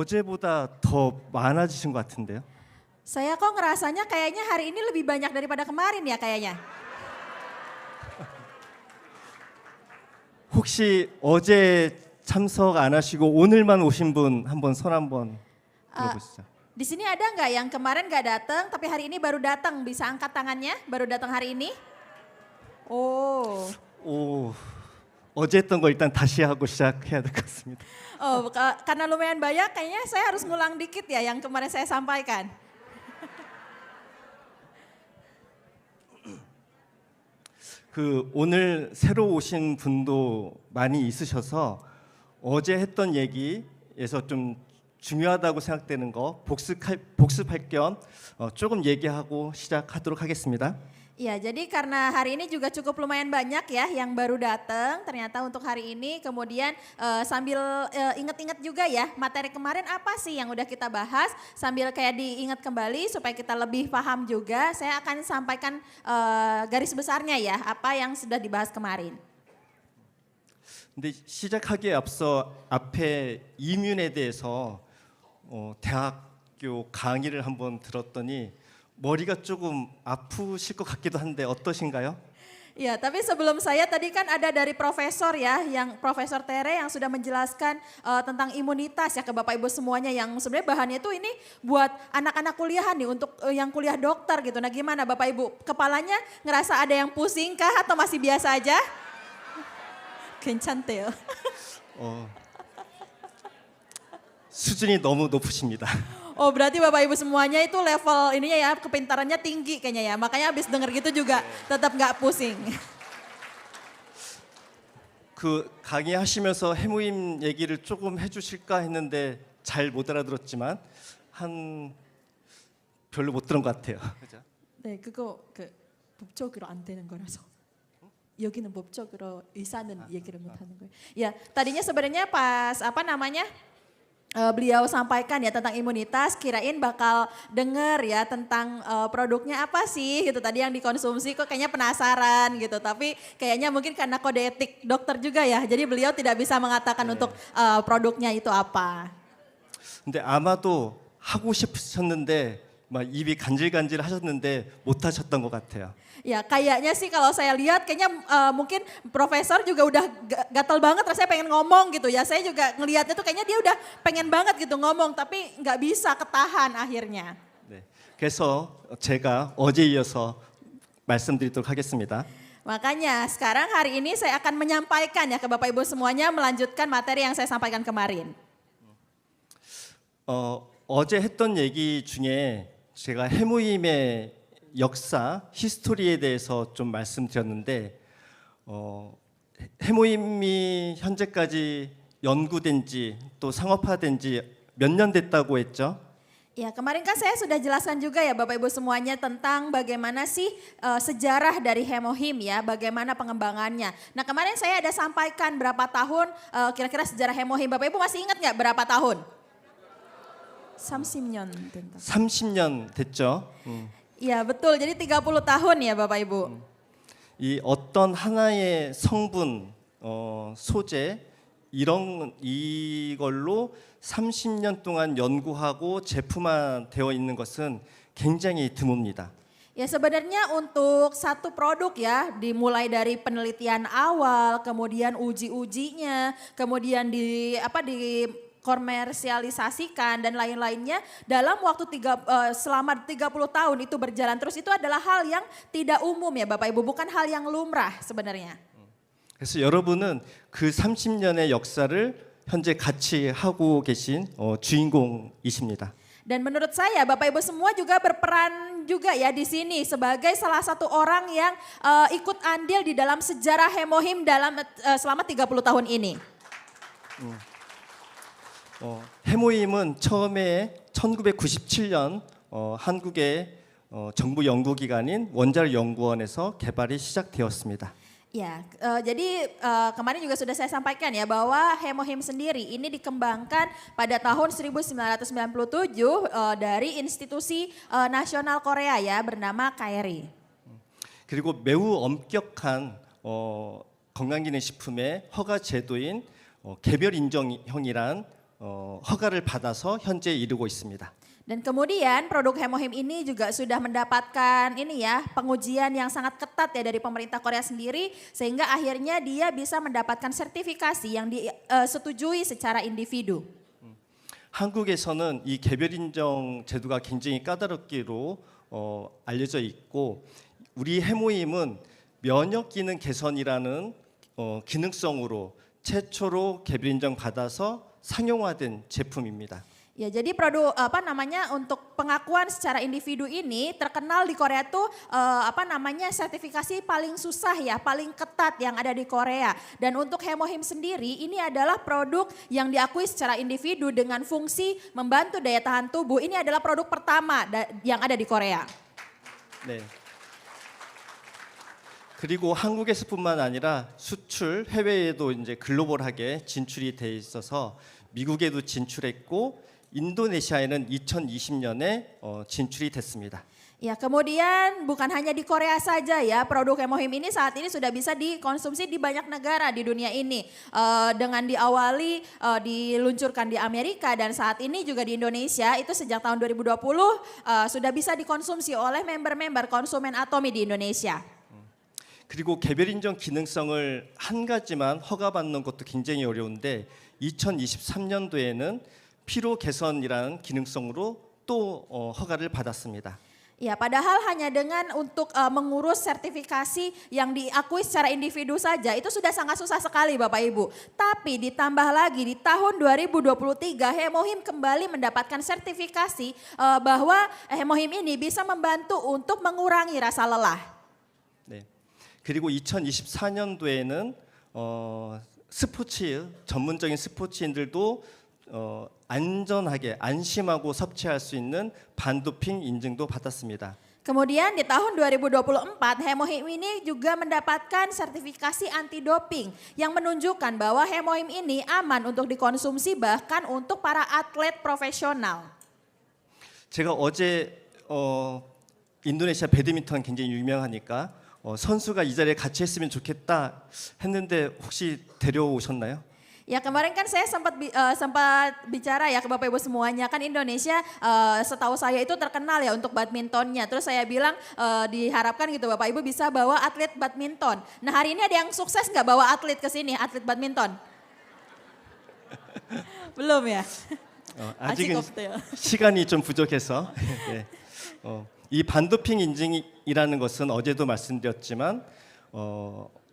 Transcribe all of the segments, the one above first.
어제보다 더 많아지신 것 같은데요. Saya kok ngerasanya kayaknya hari ini lebih banyak daripada kemarin ya kayaknya. 혹시 어제 참석 안 하시고 오늘만 오신 분 한번 손 한번 들어보시죠. Di sini ada nggak yang kemarin nggak datang tapi hari ini baru datang? Bisa angkat tangannya? Baru datang hari ini? Oh, 오, 어제 했던 거 일단 다시 하고 시작해야 될 것 같습니다. oh karena lumayan banyak kayaknya saya harus ngulang dikit ya yang kemarin saya sampaikan. 오늘 새로 오신 분도 많이 있으셔서 어제 했던 얘기에서 좀 중요하다고 생각되는 거 복습할 겸 조금 얘기하고 시작하도록 하겠습니다. Iya, jadi karena hari ini juga cukup lumayan banyak ya yang baru datang ternyata untuk hari ini. Kemudian sambil ingat-ingat juga ya materi kemarin apa sih yang udah kita bahas. Sambil kayak diingat kembali supaya kita lebih paham juga. Saya akan sampaikan garis besarnya ya apa yang sudah dibahas kemarin. 근데 시작하기에 앞서 앞에 이뮨에 대해서 대학교 강의를 한번 들었더니 머리가 조금 아프실 것 같기도 한데 어떠신가요? Ya, tapi sebelum saya tadi kan ada dari profesor ya, yang Profesor Tere yang sudah menjelaskan tentang imunitas ya ke Bapak Ibu semuanya yang sebenarnya bahannya itu ini buat anak-anak kuliahan nih untuk yang kuliah dokter gitu. Nah gimana Bapak Ibu, kepalanya ngerasa ada yang pusing kah atau masih biasa aja? 괜찮대요. 수준이 너무 높으십니다. Oh berarti Bapak Ibu semuanya itu level ininya ya kepintarannya tinggi kayaknya ya. Makanya habis denger gitu juga tetap nggak pusing. 강의하시면서 해모임 얘기를 조금 해주실까 했는데 잘 못 알아들었지만 별로 못 들은 것 같아요. 그죠? 네, 그거 법적으로 안 되는 거라서. 여기는 법적으로 의사는 얘기를 못 하는 거예요. Ya, tadinya sebenarnya pas beliau sampaikan ya tentang imunitas, kirain bakal denger ya tentang produknya apa sih gitu tadi yang dikonsumsi kok kayaknya penasaran gitu. Tapi kayaknya mungkin karena kode etik dokter juga ya, jadi beliau tidak bisa mengatakan untuk produknya itu apa. 근데 아마도 하고 싶으셨는데 막 입이 간질간질 하셨는데 못 하셨던 것 같아요. Ya kayaknya sih kalau saya lihat kayaknya mungkin profesor juga udah gatal banget rasanya pengen ngomong gitu ya. Saya juga ngelihatnya tuh kayaknya dia udah pengen banget gitu ngomong tapi nggak bisa ketahan akhirnya. 네, 그래서 제가 어제 이어서 말씀드리도록 하겠습니다. Makanya sekarang hari ini saya akan menyampaikan ya ke Bapak Ibu semuanya melanjutkan materi yang saya sampaikan kemarin. 어제 했던 얘기 중에 제가 해모임의 역사, 히스토리에 대해서 좀 말씀드렸는데 해모임이 현재까지 연구된 지 또 상업화된 지 몇 년 됐다고 했죠? Ya kemarin kan saya sudah jelaskan juga ya Bapak Ibu semuanya tentang bagaimana sih sejarah dari Hemohim ya, bagaimana pengembangannya. Nah kemarin saya ada sampaikan berapa tahun kira-kira sejarah Hemohim. Bapak Ibu masih ingat nggak berapa tahun? 30년 된다. 30년 됐죠. Iya betul, jadi 30 tahun ya Bapak Ibu. 이 어떤 하나의 성분, 소재 이걸로 30년 동안 연구하고 제품화되어 있는 것은 굉장히 드뭅니다. Ya sebenarnya untuk satu produk ya dimulai dari penelitian awal, kemudian uji-ujinya, kemudian komersialisasikan dan lain-lainnya dalam waktu selama 30 tahun itu berjalan terus itu adalah hal yang tidak umum ya Bapak Ibu, bukan hal yang lumrah sebenarnya. 그래서 여러분은 그 30년의 역사를 현재 같이 하고 계신 주인공이십니다. Dan menurut saya Bapak Ibu semua juga berperan juga ya di sini sebagai salah satu orang yang ikut andil di dalam sejarah Hemohim selama 30 tahun ini. 해모임은 처음에 1997년 한국의 정부 연구기관인 원자력연구원에서 개발이 시작되었습니다. Ya, jadi kemarin juga sudah saya sampaikan ya bahwa Hemohim sendiri ini dikembangkan pada tahun 1997 dari institusi nasional Korea ya bernama KRI. 그리고 매우 엄격한 건강기능식품의 허가 제도인 개별 인정형이란 허가를 받아서 현재 이르고 있습니다. Dan kemudian produk Hemohim ini juga sudah mendapatkan ini ya pengujian yang sangat ketat ya dari pemerintah Korea sendiri sehingga akhirnya dia bisa mendapatkan sertifikasi yang disetujui secara individu. 한국에서는 이 개별 인정 제도가 굉장히 까다롭기로 알려져 있고 우리 해모임은 면역 기능 개선이라는 기능성으로 최초로 개별 인정 받아서 상용화된 제품입니다. Ya, jadi produk untuk pengakuan secara individu ini terkenal di Korea tuh sertifikasi paling susah ya, paling ketat yang ada di Korea. Dan untuk Hemohim sendiri ini adalah produk yang diakui secara individu dengan fungsi membantu daya tahan tubuh. Ini adalah produk pertama yang ada di Korea. 네. 그리고 한국에서뿐만 아니라 수출 해외에도 이제 글로벌하게 진출이 돼 있어서 미국에도 진출했고 인도네시아에는 2020년에 진출이 됐습니다. Ya, kemudian bukan hanya di Korea saja ya, produk Hemohim ini saat ini sudah bisa dikonsumsi di banyak negara di dunia ini. Dengan diawali diluncurkan di Amerika dan saat ini juga di Indonesia, itu sejak tahun 2020 sudah bisa dikonsumsi oleh member-member konsumen Atomy di Indonesia. 그리고 개별 인정 기능성을 한 가지만 허가받는 것도 굉장히 어려운데 2023년도에는 피로 개선이라는 기능성으로 또 허가를 받았습니다. Ya, padahal hanya dengan untuk mengurus sertifikasi yang diakui secara individu saja itu sudah sangat susah sekali Bapak Ibu. Tapi ditambah lagi di tahun 2023 Hemohim kembali mendapatkan sertifikasi bahwa Hemohim ini bisa membantu untuk mengurangi rasa lelah. 네. 그리고 2024년도에는 스포츠 전문적인 스포츠인들도 안전하게 안심하고 섭취할 수 있는 반도핑 인증도 받았습니다. Kemudian di tahun 2024 Hemohim ini juga mendapatkan sertifikasi anti doping yang menunjukkan bahwa Hemohim ini aman untuk dikonsumsi bahkan untuk para atlet profesional. 제가 어제 인도네시아 배드민턴 굉장히 유명하니까 선수가 이 자리에 같이 했으면 좋겠다 했는데 혹시 데려오셨나요? Ya, kemarin kan saya sempat bicara ya ke Bapak Ibu semuanya, kan Indonesia setahu saya itu terkenal ya untuk badmintonnya. Terus saya bilang diharapkan gitu Bapak Ibu bisa bawa atlet badminton. Nah, hari ini ada yang sukses nggak bawa atlet ke sini, atlet badminton? Belum ya? 아직은 없대요. 시간이 좀 부족해서 네. 이 반도핑 인증이라는 것은 어제도 말씀드렸지만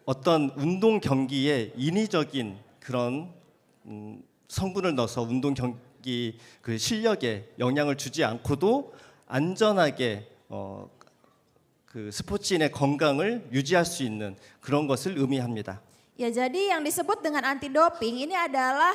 어떤 운동 경기에 인위적인 그런 성분을 넣어서 운동 경기 그 실력에 영향을 주지 않고도 안전하게 그 스포츠인의 건강을 유지할 수 있는 그런 것을 의미합니다. Ya, jadi yang disebut dengan anti doping ini adalah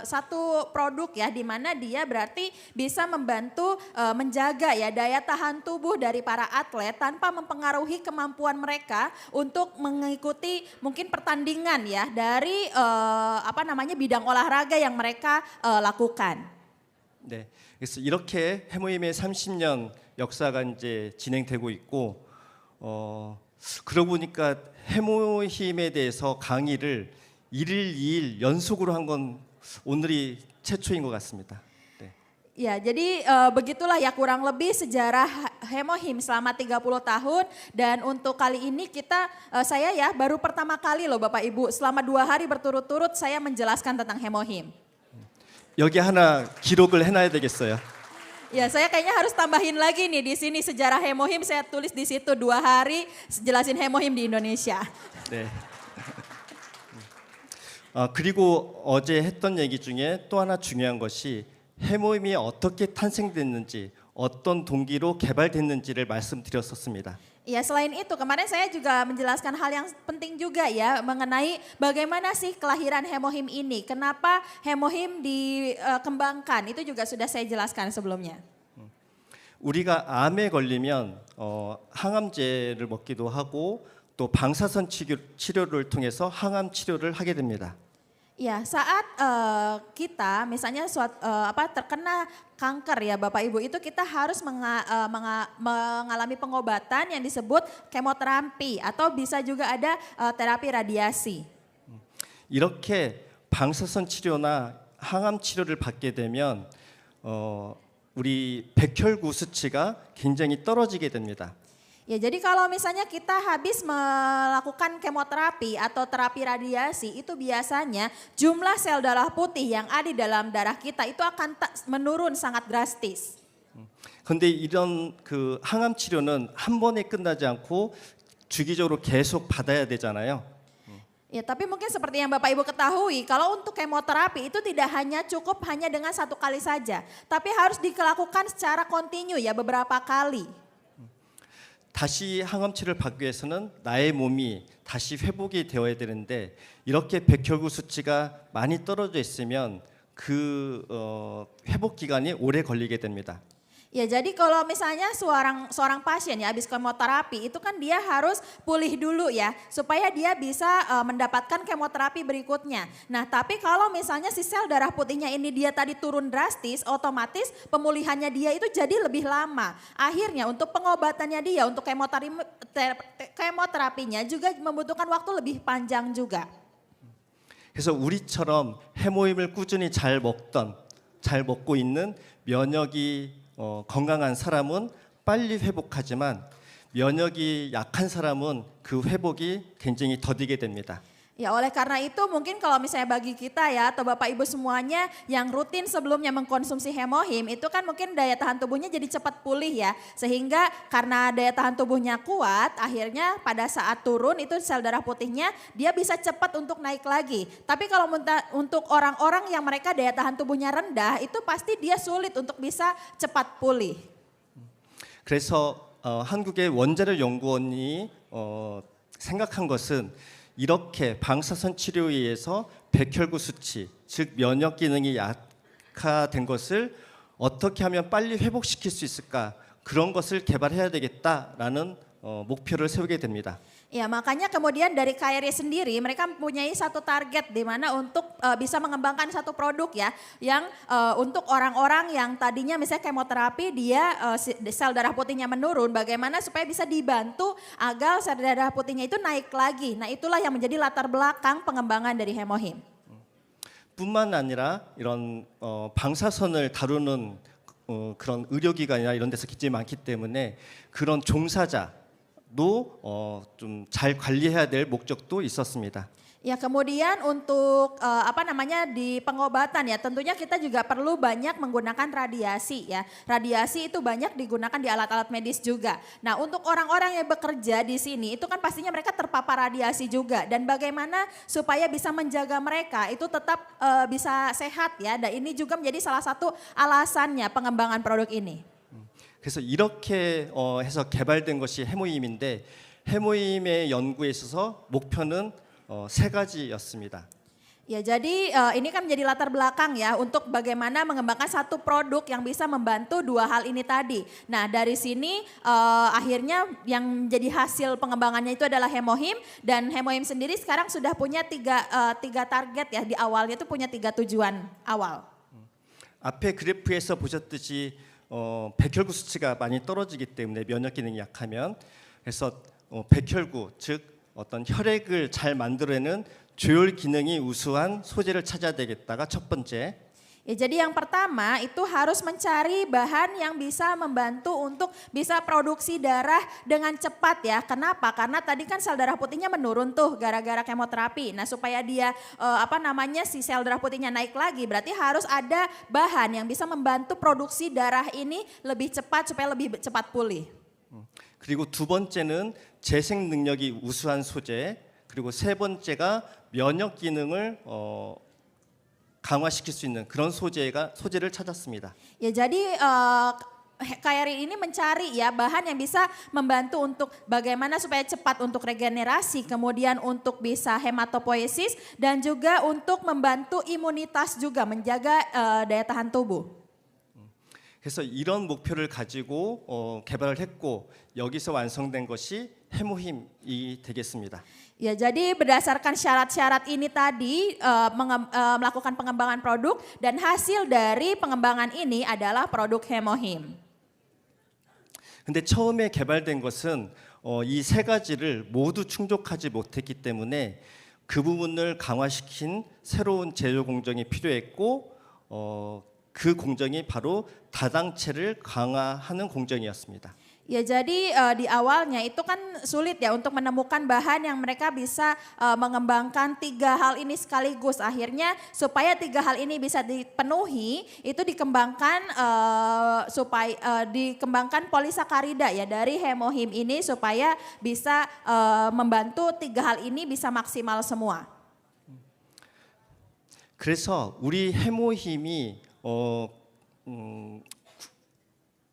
satu produk ya di mana dia berarti bisa membantu menjaga ya daya tahan tubuh dari para atlet tanpa mempengaruhi kemampuan mereka untuk mengikuti mungkin pertandingan ya dari bidang olahraga yang mereka lakukan. 네. 그래서 이렇게 해모임의 30년 역사가 이제 진행되고 있고 그러고 보니까 해모힘에 대해서 강의를 1일 2일 연속으로 한 건 오늘이 최초인 것 같습니다. 네. Ya, jadi begitulah ya kurang lebih sejarah Hemohim selama 30 tahun dan untuk kali ini saya ya baru pertama kali loh Bapak Ibu selama 2 hari berturut-turut saya menjelaskan tentang Hemohim. 여기 하나 기록을 해놔야 되겠어요. Ya, saya kayaknya harus tambahin lagi nih di sini sejarah Hemohim saya tulis di situ 2 hari jelasin Hemohim di Indonesia. 네. 그리고 어제 했던 얘기 중에 또 하나 중요한 것이 해모임이 어떻게 탄생됐는지 어떤 동기로 개발됐는지를 말씀드렸었습니다. Ya, selain itu kemarin saya juga menjelaskan hal yang penting juga ya mengenai bagaimana sih kelahiran Hemohim ini. Kenapa Hemohim dikembangkan itu juga sudah saya jelaskan sebelumnya. 우리가 암에 걸리면 항암제를 먹기도 하고 또 방사선 치료를 통해서 항암 치료를 하게 됩니다. Ya, saat kita misalnya terkena kanker ya Bapak Ibu itu kita harus mengalami pengobatan yang disebut kemoterapi atau bisa juga ada terapi radiasi. 이렇게 방사선 치료나 항암 치료를 받게 되면 우리 백혈구 수치가 굉장히 떨어지게 됩니다. Ya, jadi kalau misalnya kita habis melakukan kemoterapi atau terapi radiasi, itu biasanya jumlah sel darah putih yang ada di dalam darah kita itu akan menurun sangat drastis. 그런데 이런 그 항암 치료는 한 번에 끝나지 않고 주기적으로 계속 받아야 되잖아요. Ya, tapi mungkin seperti yang Bapak Ibu ketahui, kalau untuk kemoterapi itu tidak hanya cukup hanya dengan satu kali saja, tapi harus dilakukan secara kontinu ya beberapa kali. 다시 항암 치료를 받기 위해서는 나의 몸이 다시 회복이 되어야 되는데 이렇게 백혈구 수치가 많이 떨어져 있으면 그 회복 기간이 오래 걸리게 됩니다. Ya, jadi kalau misalnya seorang pasien ya habis kemoterapi itu kan dia harus pulih dulu ya supaya dia bisa mendapatkan kemoterapi berikutnya. Nah, tapi kalau misalnya si sel darah putihnya ini dia tadi turun drastis, otomatis pemulihannya dia itu jadi lebih lama. Akhirnya untuk pengobatannya dia untuk kemoterapinya juga membutuhkan waktu lebih panjang juga. 그래서 우리처럼 해모임을 꾸준히 잘 먹고 있는 면역이 건강한 사람은 빨리 회복하지만 면역이 약한 사람은 그 회복이 굉장히 더디게 됩니다. Ya, oleh karena itu mungkin kalau misalnya bagi kita ya atau Bapak Ibu semuanya yang rutin sebelumnya mengkonsumsi hemohim itu kan mungkin daya tahan tubuhnya jadi cepat pulih ya. Sehingga karena daya tahan tubuhnya kuat akhirnya pada saat turun itu sel darah putihnya dia bisa cepat untuk naik lagi. Tapi kalau untuk orang-orang yang mereka daya tahan tubuhnya rendah itu pasti dia sulit untuk bisa cepat pulih. 그래서 한국의 원자력 연구원이 생각한 것은 이렇게 방사선 치료에 의해서 백혈구 수치, 즉 면역 기능이 약화된 것을 어떻게 하면 빨리 회복시킬 수 있을까? 그런 것을 개발해야 되겠다라는 목표를 세우게 됩니다. Ya, makanya kemudian dari KRI sendiri mereka mempunyai satu target di mana untuk bisa mengembangkan satu produk ya yang untuk orang-orang yang tadinya misalnya kemoterapi dia sel darah putihnya menurun, bagaimana supaya bisa dibantu agar sel darah putihnya itu naik lagi. Nah, itulah yang menjadi latar belakang pengembangan dari hemohim. 뿐만 아니라 이런 방사선을 다루는 그런 의료기관이나 이런 데서 굉장히 많기 때문에 그런 종사자 도 좀 잘 관리해야 될 목적도 있었습니다. Ya, kemudian untuk di pengobatan ya tentunya kita juga perlu banyak menggunakan radiasi ya. Radiasi itu banyak digunakan di alat-alat medis juga. Nah, untuk orang-orang yang bekerja di sini itu kan pastinya mereka terpapar radiasi juga dan bagaimana supaya bisa menjaga mereka itu tetap bisa sehat ya. Dan ini juga menjadi salah satu alasannya pengembangan produk ini. 그래서 이렇게 해서 개발된 것이 해모임인데 해모임의 연구에 있어서 목표는 세 가지였습니다. Ya, jadi ini kan menjadi latar belakang ya untuk bagaimana mengembangkan satu produk yang bisa membantu dua hal ini tadi. Nah, dari sini akhirnya yang menjadi hasil pengembangannya itu adalah hemohim dan hemohim sendiri sekarang sudah punya tiga target ya di awalnya itu punya 3 tujuan awal. 앞에 그래프에서 보셨듯이 백혈구 수치가 많이 떨어지기 때문에 면역 기능이 약하면 그래서 백혈구 즉 어떤 혈액을 잘 만들어내는 조혈 기능이 우수한 소재를 찾아야 되겠다가 첫 번째. Ya, jadi yang pertama itu harus mencari bahan yang bisa membantu untuk bisa produksi darah dengan cepat ya. Kenapa? Karena tadi kan sel darah putihnya menurun tuh gara-gara kemoterapi. Nah, supaya dia si sel darah putihnya naik lagi berarti harus ada bahan yang bisa membantu produksi darah ini lebih cepat supaya lebih cepat pulih. 그리고 두 번째는 재생 능력이 우수한 소재, 그리고 세 번째가 면역 기능을 강화시킬 수 있는 그런 소재를 찾았습니다. Ya, jadi KRI ini mencari ya bahan yang bisa membantu untuk bagaimana supaya cepat untuk regenerasi, kemudian untuk bisa hematopoiesis dan juga untuk membantu imunitas juga menjaga daya tahan tubuh. 그래서 이런 목표를 가지고 개발을 했고 여기서 완성된 것이 해모힘이 되겠습니다. Ya, jadi berdasarkan syarat-syarat ini tadi melakukan pengembangan produk dan hasil dari pengembangan ini adalah produk hemohim. 근데 처음에 개발된 것은 이 세 가지를 모두 충족하지 못했기 때문에 그 부분을 강화시킨 새로운 제조 공정이 필요했고 그 공정이 바로 다당체를 강화하는 공정이었습니다. Ya jadi di awalnya itu kan sulit ya untuk menemukan bahan yang mereka bisa mengembangkan tiga hal ini sekaligus. Akhirnya supaya tiga hal ini bisa dipenuhi itu dikembangkan dikembangkan polisakarida ya dari hemohim ini supaya bisa membantu tiga hal ini bisa maksimal semua. 그래서 우리 해모힘이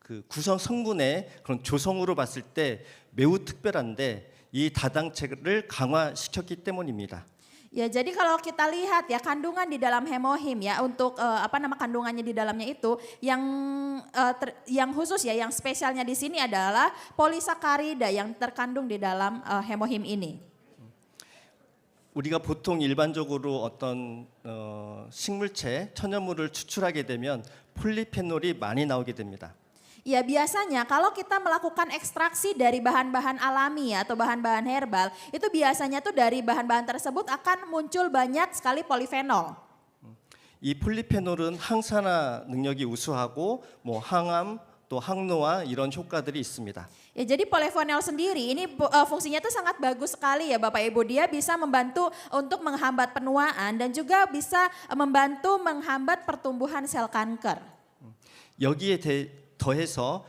그 구성 성분의 그런 조성으로 봤을 때 매우 특별한데 이 다당체를 강화시켰기 때문입니다. Ya jadi kalau kita lihat ya kandungan di dalam hemohim ya untuk kandungannya di dalamnya itu yang khusus ya yang spesialnya di sini adalah polisakarida yang terkandung di dalam hemohim ini. 우리가 보통 일반적으로 어떤 식물체, 천연물을 추출하게 되면 폴리페놀이 많이 나오게 됩니다. Ya biasanya kalau kita melakukan ekstraksi dari bahan-bahan alami ya, atau bahan-bahan herbal, itu biasanya tuh dari bahan-bahan tersebut akan muncul banyak sekali polifenol. 이 폴리페놀은 항산화 능력이 우수하고 뭐 항암 또 항노화 이런 효과들이 있습니다. Ya jadi polifenol sendiri ini fungsinya tuh sangat bagus sekali ya Bapak Ibu. Dia bisa membantu untuk menghambat penuaan dan juga bisa membantu menghambat pertumbuhan sel kanker. 여기에 더해서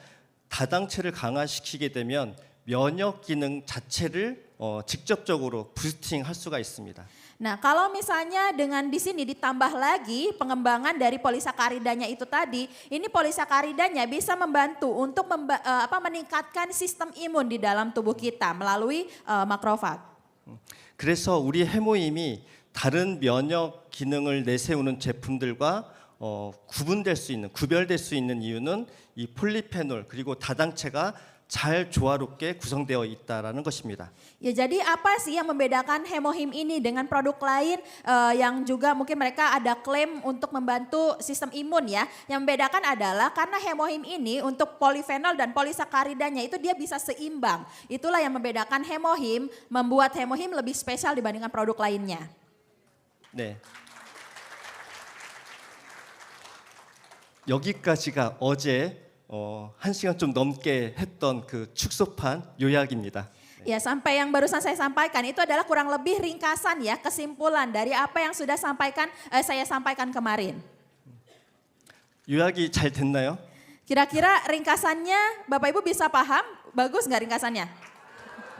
다당체를 강화시키게 되면 면역 기능 자체를 직접적으로 부스팅할 수가 있습니다. Nah, kalau misalnya dengan di sini ditambah lagi pengembangan dari polisakaridanya itu tadi, ini polisakaridanya bisa membantu untuk meningkatkan sistem imun di dalam tubuh kita melalui makrofag. 그래서 우리 해모임이 다른 면역 기능을 내세우는 제품들과 구별될 수 있는 이유는 이 폴리페놀 그리고 다당체가 잘 조화롭게 구성되어 있다라는 것입니다. Ya jadi apa sih yang membedakan hemohim ini dengan produk lain yang juga mungkin mereka ada klaim untuk membantu sistem imun ya. Yang membedakan adalah karena hemohim ini untuk polifenol dan polisakaridanya itu dia bisa seimbang. Itulah yang membedakan hemohim, membuat hemohim lebih spesial dibandingkan produk lainnya. 네. 여기까지가 어제 1시간 좀 넘게 했던 그 축소판 요약입니다. Ya sampai yang barusan saya sampaikan itu adalah kurang lebih ringkasan ya kesimpulan dari apa yang sudah saya sampaikan kemarin. 요약이 잘 됐나요? Kira-kira ringkasannya Bapak Ibu bisa paham? Bagus nggak ringkasannya?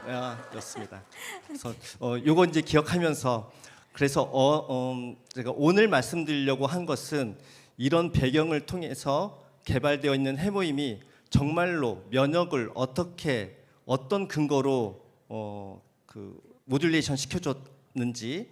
아, 좋습니다. 그래서 요거 이제 기억하면서 그래서 제가 오늘 말씀드리려고 한 것은 이런 배경을 통해서 개발되어 있는 해모임이 정말로 면역을 어떤 근거로 모듈레이션 시켜줬는지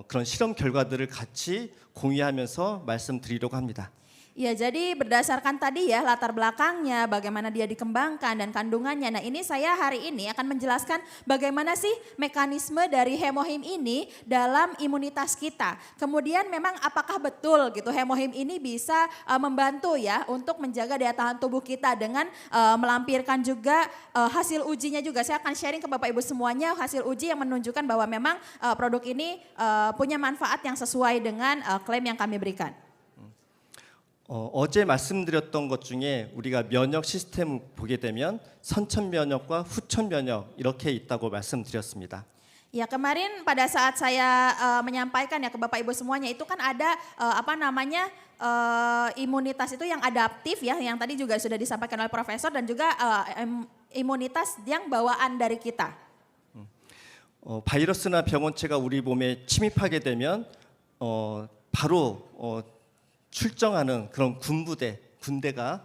그런 실험 결과들을 같이 공유하면서 말씀드리려고 합니다. Ya jadi berdasarkan tadi ya latar belakangnya, bagaimana dia dikembangkan dan kandungannya. Nah ini saya hari ini akan menjelaskan bagaimana sih mekanisme dari hemohim ini dalam imunitas kita. Kemudian memang apakah betul gitu hemohim ini bisa membantu ya untuk menjaga daya tahan tubuh kita dengan melampirkan juga hasil ujinya juga. Saya akan sharing ke Bapak Ibu semuanya hasil uji yang menunjukkan bahwa memang produk ini punya manfaat yang sesuai dengan klaim yang kami berikan. 어제 말씀드렸던 것 중에 우리가 면역 시스템을 보게 되면 선천 면역과 후천 면역 이렇게 있다고 말씀드렸습니다. Ya kemarin pada saat saya menyampaikan ya ke Bapak Ibu semuanya itu kan ada imunitas itu yang adaptif ya yang tadi juga sudah disampaikan oleh Profesor dan juga imunitas yang bawaan dari kita. 바이러스나 병원체가 우리 몸에 침입하게 되면 바로 출정하는 그런 군대가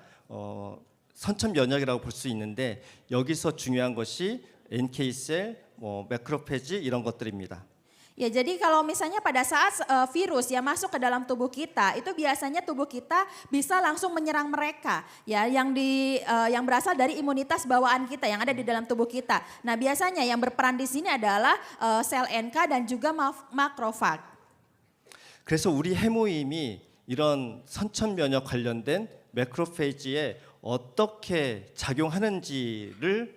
선천 면역이라고 볼 수 있는데 여기서 중요한 것이 NK-셀, 매크로페지 이런 것들입니다. Ya jadi kalau misalnya pada saat virus ya masuk ke dalam tubuh kita itu biasanya tubuh kita bisa langsung menyerang mereka ya yang berasal dari imunitas bawaan kita yang ada di dalam tubuh kita. Nah biasanya yang berperan di sini adalah sel NK dan juga makrofag. 그래서 우리 해모임이 이런 선천 면역 관련된 매크로페이지에 어떻게 작용하는지를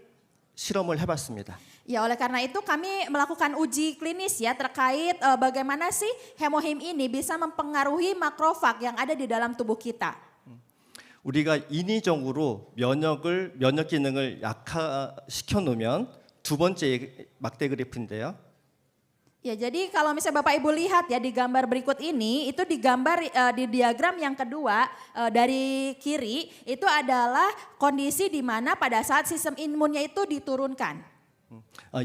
실험을 해봤습니다. Ya, oleh karena itu kami melakukan uji klinis ya terkait bagaimana sih hemohim ini bisa mempengaruhi makrofag yang ada di dalam tubuh kita. 우리가 인위적으로 면역 기능을 약화시켜 놓으면 두 번째 막대 그래프인데요. Ya, jadi kalau misalnya Bapak Ibu lihat ya di gambar berikut ini, itu digambar di diagram yang kedua dari kiri, itu adalah kondisi di mana pada saat sistem imunnya itu diturunkan.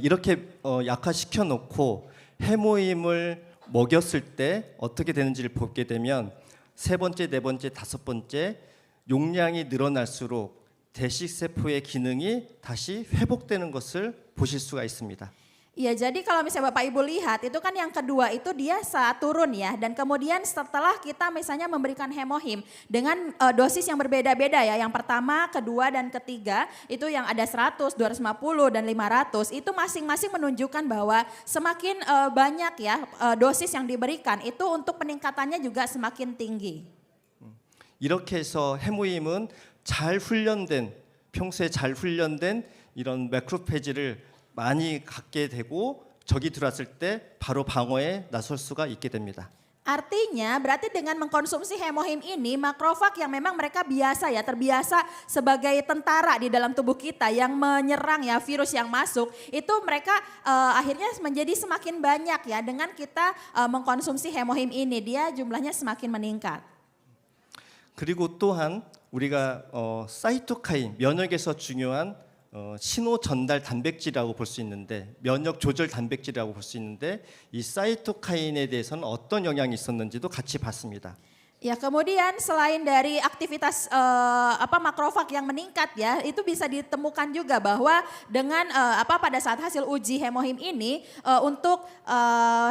이렇게 약화시켜 놓고 해모임을 먹였을 때 어떻게 되는지를 보게 되면 세 번째, 네 번째, 다섯 번째 용량이 늘어날수록 대식 세포의 기능이 다시 회복되는 것을 보실 수가 있습니다. Ya, jadi kalau misalnya Bapak Ibu lihat itu kan yang kedua itu dia saat turun ya, dan kemudian setelah kita misalnya memberikan hemohim dengan dosis yang berbeda-beda ya, yang pertama, kedua dan ketiga itu yang ada 100, 250 dan 500 itu masing-masing menunjukkan bahwa semakin banyak ya dosis yang diberikan itu untuk peningkatannya juga semakin tinggi. 이렇게 해서 해모임은 잘 훈련된 평소에 잘 훈련된 이런 매크로페지를 많이 갖게 되고 적이 들어왔을 때 바로 방어에 나설 수가 있게 됩니다. Artinya berarti dengan mengkonsumsi hemohim ini makrofag yang memang mereka biasa ya terbiasa sebagai tentara di dalam tubuh kita yang menyerang ya virus yang masuk itu mereka akhirnya menjadi semakin banyak ya dengan kita mengkonsumsi hemohim ini dia jumlahnya semakin meningkat. 그리고 또한 우리가 사이토카인 면역에서 중요한 신호 전달 단백질이라고 볼 수 있는데 면역 조절 단백질이라고 볼 수 있는데 이 사이토카인에 대해서는 어떤 영향이 있었는지도 같이 봤습니다. Ya, kemudian selain dari aktivitas makrofag yang meningkat ya, itu bisa ditemukan juga bahwa dengan pada saat hasil uji hemohim ini untuk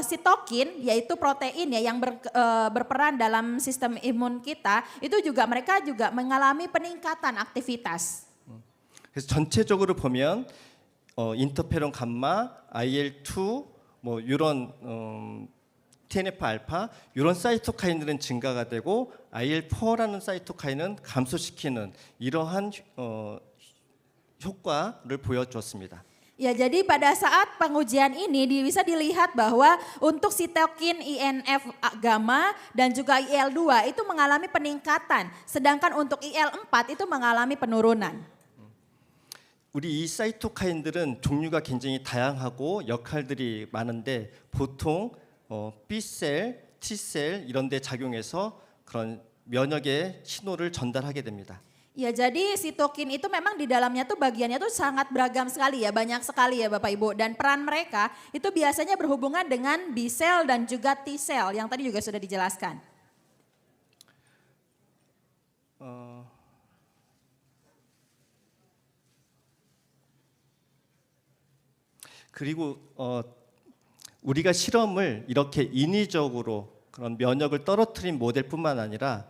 sitokin yaitu protein ya yang berperan dalam sistem imun kita, itu juga mereka juga mengalami peningkatan aktivitas. 그래서 전체적으로 보면 인터페론 감마, IL2 뭐 이런 TNF 알파 이런 사이토카인들은 증가가 되고 IL4라는 사이토카인은 감소시키는 이러한 효과를 보여줬습니다. Ya, jadi pada saat pengujian ini bisa dilihat bahwa untuk sitokin INF gamma dan juga IL2 itu mengalami peningkatan, sedangkan untuk IL4 itu mengalami penurunan. 우리 이 사이토카인들은 종류가 굉장히 다양하고 역할들이 많은데 보통 B셀, T셀 이런 데 작용해서 그런 면역의 신호를 전달하게 됩니다. Ya, jadi sitokin itu memang di dalamnya tuh bagiannya tuh sangat beragam sekali ya, banyak sekali ya Bapak Ibu. Dan peran mereka itu biasanya berhubungan dengan B sel dan juga T sel yang tadi juga sudah dijelaskan. 그리고 우리가 실험을 이렇게 인위적으로 그런 면역을 떨어뜨린 모델뿐만 아니라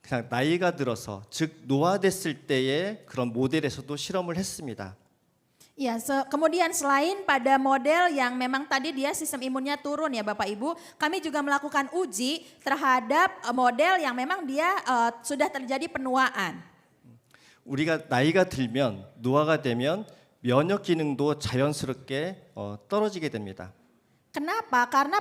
그냥 나이가 들어서 즉 노화됐을 때의 그런 모델에서도 실험을 했습니다. Ya, kemudian selain pada model yang memang tadi dia sistem imunnya turun ya Bapak Ibu, kami juga melakukan uji terhadap model yang memang dia sudah terjadi penuaan. 우리가 나이가 들면 노화가 되면 면역 기능도 자연스럽게 떨어지게 됩니다. Kenapa? Karena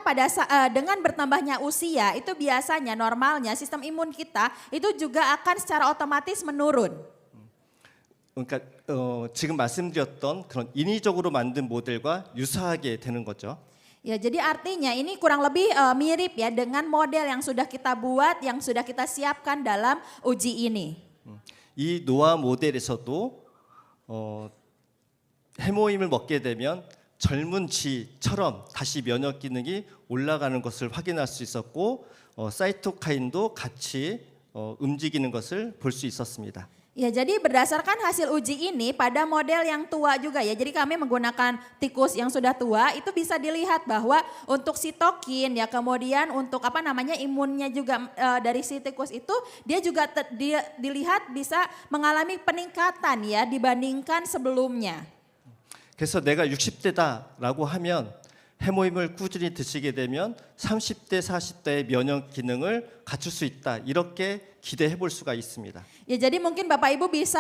dengan bertambahnya usia itu biasanya normalnya sistem imun kita itu juga akan secara otomatis menurun. 그러니까 지금 말씀드렸던 그런 인위적으로 만든 모델과 유사하게 되는 거죠. Ya, jadi artinya ini kurang lebih mirip ya dengan model yang sudah kita buat, yang sudah kita siapkan dalam uji ini. 이 노화 모델에서도 해모임을 먹게 되면 젊은 쥐처럼 다시 면역 기능이 올라가는 것을 확인할 수 있었고 사이토카인도 같이 움직이는 것을 볼 수 있었습니다. Ya, jadi berdasarkan hasil uji ini pada model yang tua juga ya. Jadi kami menggunakan tikus yang sudah tua itu bisa dilihat bahwa untuk sitokin ya, kemudian untuk imunnya juga dari si tikus itu dia juga dilihat bisa mengalami peningkatan ya dibandingkan sebelumnya. 그래서 내가 60대다라고 하면 해모임을 꾸준히 드시게 되면 30대, 40대의 면역 기능을 갖출 수 있다. 이렇게 기대해 볼 수가 있습니다. Ya jadi mungkin Bapak Ibu bisa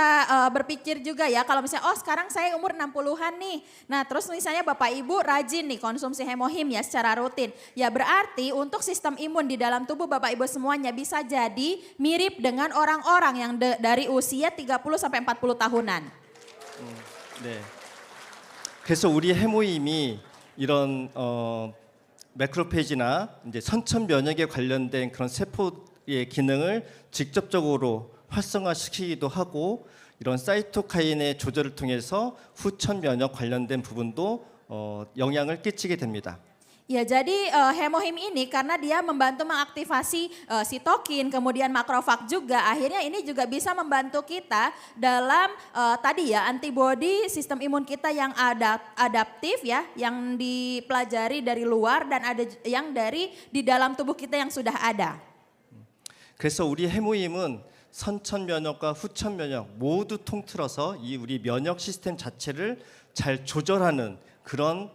berpikir juga ya kalau misalnya oh sekarang saya umur 60-an nih. Nah terus misalnya Bapak Ibu rajin nih konsumsi hemohim ya secara rutin. Ya berarti untuk sistem imun di dalam tubuh Bapak Ibu semuanya bisa jadi mirip dengan orang-orang yang dari usia 30 sampai 40 tahunan. 네. 그래서 우리 해모임이 이런 매크로페이지나 이제 선천 면역에 관련된 그런 세포의 기능을 직접적으로 활성화시키기도 하고 이런 사이토카인의 조절을 통해서 후천 면역 관련된 부분도 영향을 끼치게 됩니다. Ya jadi hemohim ini karena dia membantu mengaktifasi sitokin kemudian makrofag juga akhirnya ini juga bisa membantu kita dalam tadi ya antibodi sistem imun kita yang adaptif ya yang dipelajari dari luar dan ada yang dari di dalam tubuh kita yang sudah ada. 그래서 우리 해모임은 선천 면역과 후천 면역 모두 통틀어서 이 우리 면역 시스템 자체를 잘 조절하는 그런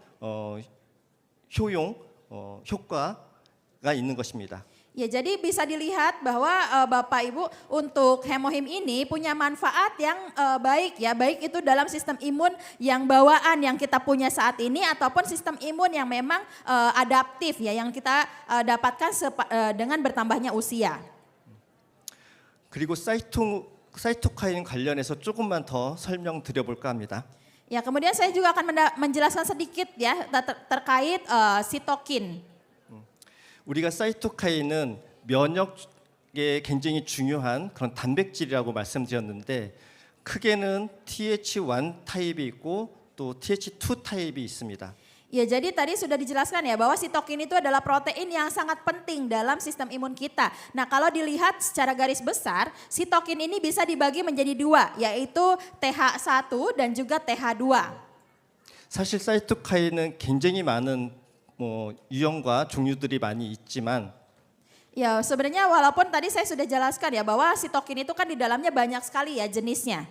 효과가 있는 것입니다. Ya jadi bisa dilihat bahwa Bapak Ibu untuk hemohim ini punya manfaat yang baik ya, baik itu dalam sistem imun yang bawaan yang kita punya saat ini ataupun sistem imun yang memang adaptif ya yang kita dapatkan dengan bertambahnya usia. 그리고 사이토카인 관련해서 조금만 더 설명드려볼까 합니다. Ya kemudian saya juga akan menjelaskan sedikit ya terkait sitokin. 우리가 사이토카인은 면역에 굉장히 중요한 그런 단백질이라고 말씀드렸는데 크게는 TH1 타입이 있고 또 TH2 타입이 있습니다. Ya jadi tadi sudah dijelaskan ya bahwa sitokin itu adalah protein yang sangat penting dalam sistem imun kita. Nah kalau dilihat secara garis besar, sitokin ini bisa dibagi menjadi dua, yaitu TH1 dan juga TH2. 사실 사이토카인은 굉장히 많은 유형과 종류들이 많이 있지만 Ya sebenarnya walaupun tadi saya sudah jelaskan ya bahwa sitokin itu kan di dalamnya banyak sekali ya jenisnya.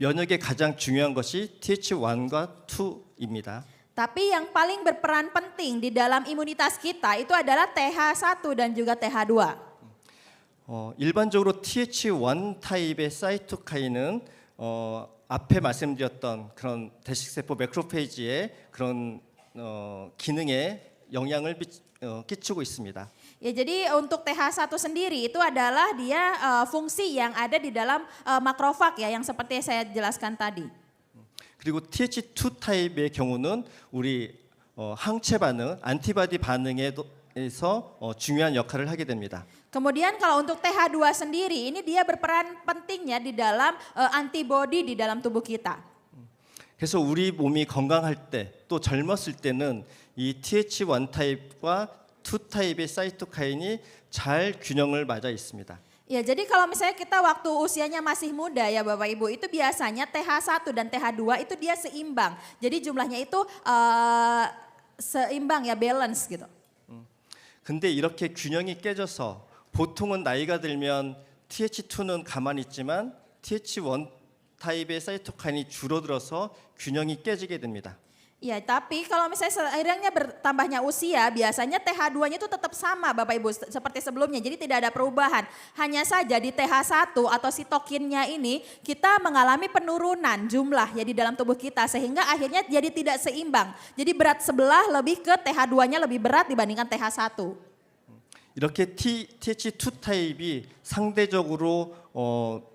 면역에 가장 중요한 것이 TH1과 2입니다. Tapi yang paling berperan penting di dalam imunitas kita itu adalah TH1 dan juga TH2. 일반적으로 TH1 타입의 사이토카인은 앞에 말씀드렸던 그런 대식세포 매크로페이지의 그런 기능에 영향을 끼치고 있습니다. Ya jadi untuk TH1 sendiri itu adalah dia fungsi yang ada di dalam makrofag ya yang seperti saya jelaskan tadi. 그리고 TH2 타입의 경우는 우리 항체 반응, 안티바디 반응에서 중요한 역할을 하게 됩니다. Kemudian kalau untuk TH2 sendiri ini dia berperan pentingnya di dalam antibodi di dalam tubuh kita. 그래서 우리 몸이 건강할 때 또 젊었을 때는 이 TH1 타입과 2 타입의 사이토카인이 잘 균형을 맞아 있습니다. Ya jadi kalau misalnya kita waktu usianya masih muda ya Bapak Ibu itu biasanya TH1 dan TH2 itu dia seimbang. Jadi jumlahnya itu seimbang ya balance gitu. 근데 이렇게 균형이 깨져서 보통은 나이가 들면 TH2는 가만히 있지만 TH1 타입의 사이토카인이 줄어들어서 균형이 깨지게 됩니다. Ya tapi kalau misalnya seiringnya bertambahnya usia biasanya TH2-nya itu tetap sama Bapak Ibu seperti sebelumnya. Jadi tidak ada perubahan. Hanya saja di TH1 atau sitokinnya ini kita mengalami penurunan jumlah ya di dalam tubuh kita sehingga akhirnya jadi tidak seimbang. Jadi berat sebelah lebih ke TH2-nya lebih berat dibandingkan TH1. 이렇게 TH2 타입이 상대적으로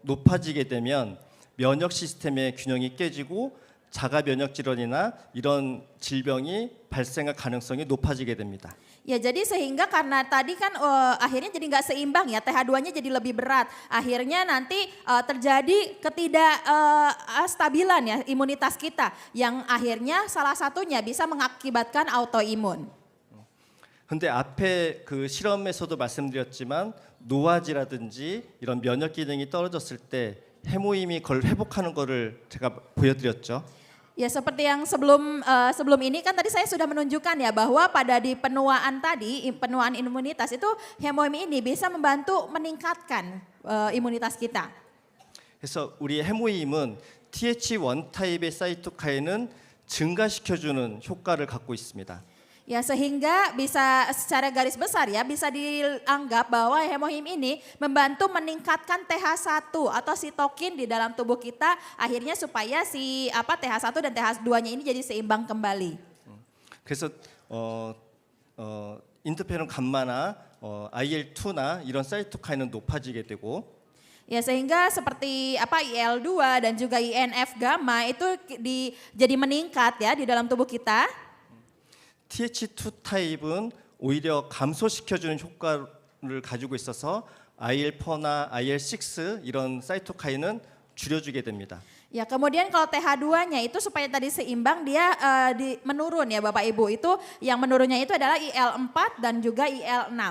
높아지게 되면 면역 시스템의 균형이 깨지고 자가 면역 질환이나 이런 질병이 발생할 가능성이 높아지게 됩니다. Ya jadi sehingga karena tadi kan akhirnya jadi nggak seimbang ya TH2-nya jadi lebih berat. Akhirnya nanti terjadi ketidakstabilan ya imunitas kita yang akhirnya salah satunya bisa mengakibatkan autoimun. 근데 앞에 그 실험에서도 말씀드렸지만 노화지라든지 이런 면역 기능이 떨어졌을 때 해모임이 그걸 회복하는 거를 제가 보여드렸죠. Ya seperti yang sebelum ini kan tadi saya sudah menunjukkan ya bahwa pada di penuaan tadi, penuaan imunitas itu hemoim ini bisa membantu meningkatkan imunitas kita. 그래서 우리 해모임은 TH1 타입의 사이토카인은 증가시켜주는 효과를 갖고 있습니다. Ya sehingga bisa secara garis besar ya bisa dianggap bahwa hemohim ini membantu meningkatkan TH1 atau sitokin di dalam tubuh kita akhirnya supaya si TH1 dan TH2-nya ini jadi seimbang kembali. 그래서 인터페론 감마나 IL2나 이런 사이토카인은 높아지게 되고 Ya sehingga seperti IL2 dan juga INF gamma itu jadi meningkat ya di dalam tubuh kita. TH2 타입은 오히려 감소시켜주는 효과를 가지고 있어서 IL4나 IL6 이런 사이토카인은 줄여주게 됩니다. Ya kemudian kalau TH2-nya itu supaya tadi seimbang dia menurun ya Bapak Ibu. Itu yang menurunnya itu adalah IL4 dan juga IL6.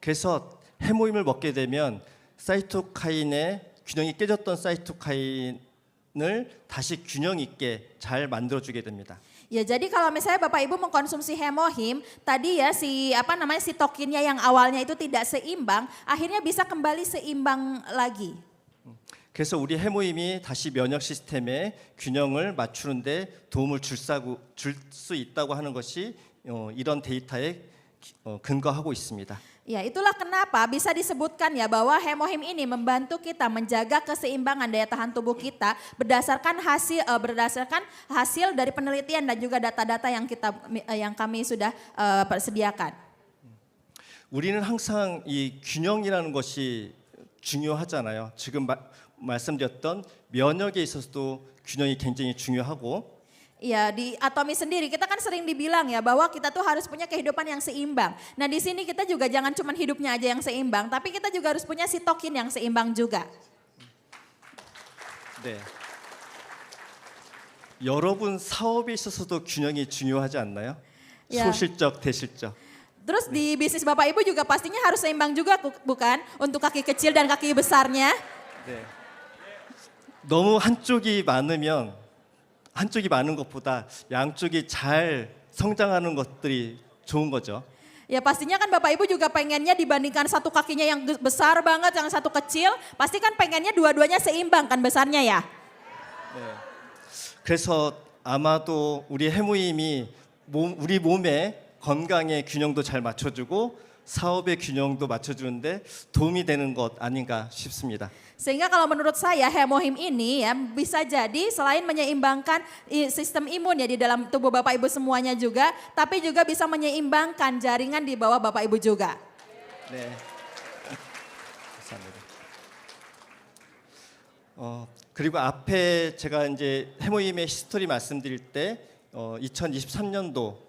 그래서 해모임을 먹게 되면 사이토카인의 균형이 깨졌던 사이토카인을 다시 균형 있게 잘 만들어주게 됩니다. Ya jadi kalau misalnya Bapak Ibu mengkonsumsi hemohim, tadi ya sitokinnya yang awalnya itu tidak seimbang, akhirnya bisa kembali seimbang lagi. 그래서 우리 해모임이 다시 면역 시스템의 균형을 맞추는데 도움을 줄 수 있다고 하는 것이 이런 데이터에 근거하고 있습니다. Ya itulah kenapa bisa disebutkan ya bahwa hemohim ini membantu kita menjaga keseimbangan daya tahan tubuh kita berdasarkan hasil dari penelitian dan juga data-data yang kami sudah persediakan. 우리는 항상 이 균형이라는 것이 중요하잖아요. 지금 말씀드렸던 면역에 있어서도 균형이 굉장히 중요하고 Ya di Atomi sendiri kita kan sering dibilang ya bahwa kita tuh harus punya kehidupan yang seimbang. Nah di sini kita juga jangan cuma hidupnya aja yang seimbang, tapi kita juga harus punya sitokin yang seimbang juga. 네. 여러분 사업에 있어서도 균형이 중요하지 않나요? 야. 소실적, 대실적. Terus di bisnis Bapak Ibu juga pastinya harus seimbang juga bukan? Untuk kaki kecil dan kaki besarnya. 네. 너무 한쪽이 많은 것보다 양쪽이 잘 성장하는 것들이 좋은 거죠. Ya pastinya kan Bapak Ibu juga pengennya dibandingkan satu kakinya yang besar banget, yang satu kecil, pasti kan pengennya dua-duanya seimbang kan besarnya ya. 네. 그래서 아마도 우리 해모임이 우리 몸의 건강의 균형도 잘 맞춰주고 사업의 균형도 맞춰주는데 도움이 되는 것 아닌가 싶습니다. Sehingga kalau menurut saya hemohim ini ya bisa jadi selain menyeimbangkan sistem imun ya di dalam tubuh Bapak Ibu semuanya juga, tapi juga bisa menyeimbangkan jaringan di bawah Bapak Ibu juga. 네. 감사합니다. 그리고 앞에 제가 이제 해모임의 히스토리 말씀드릴 때 2023년도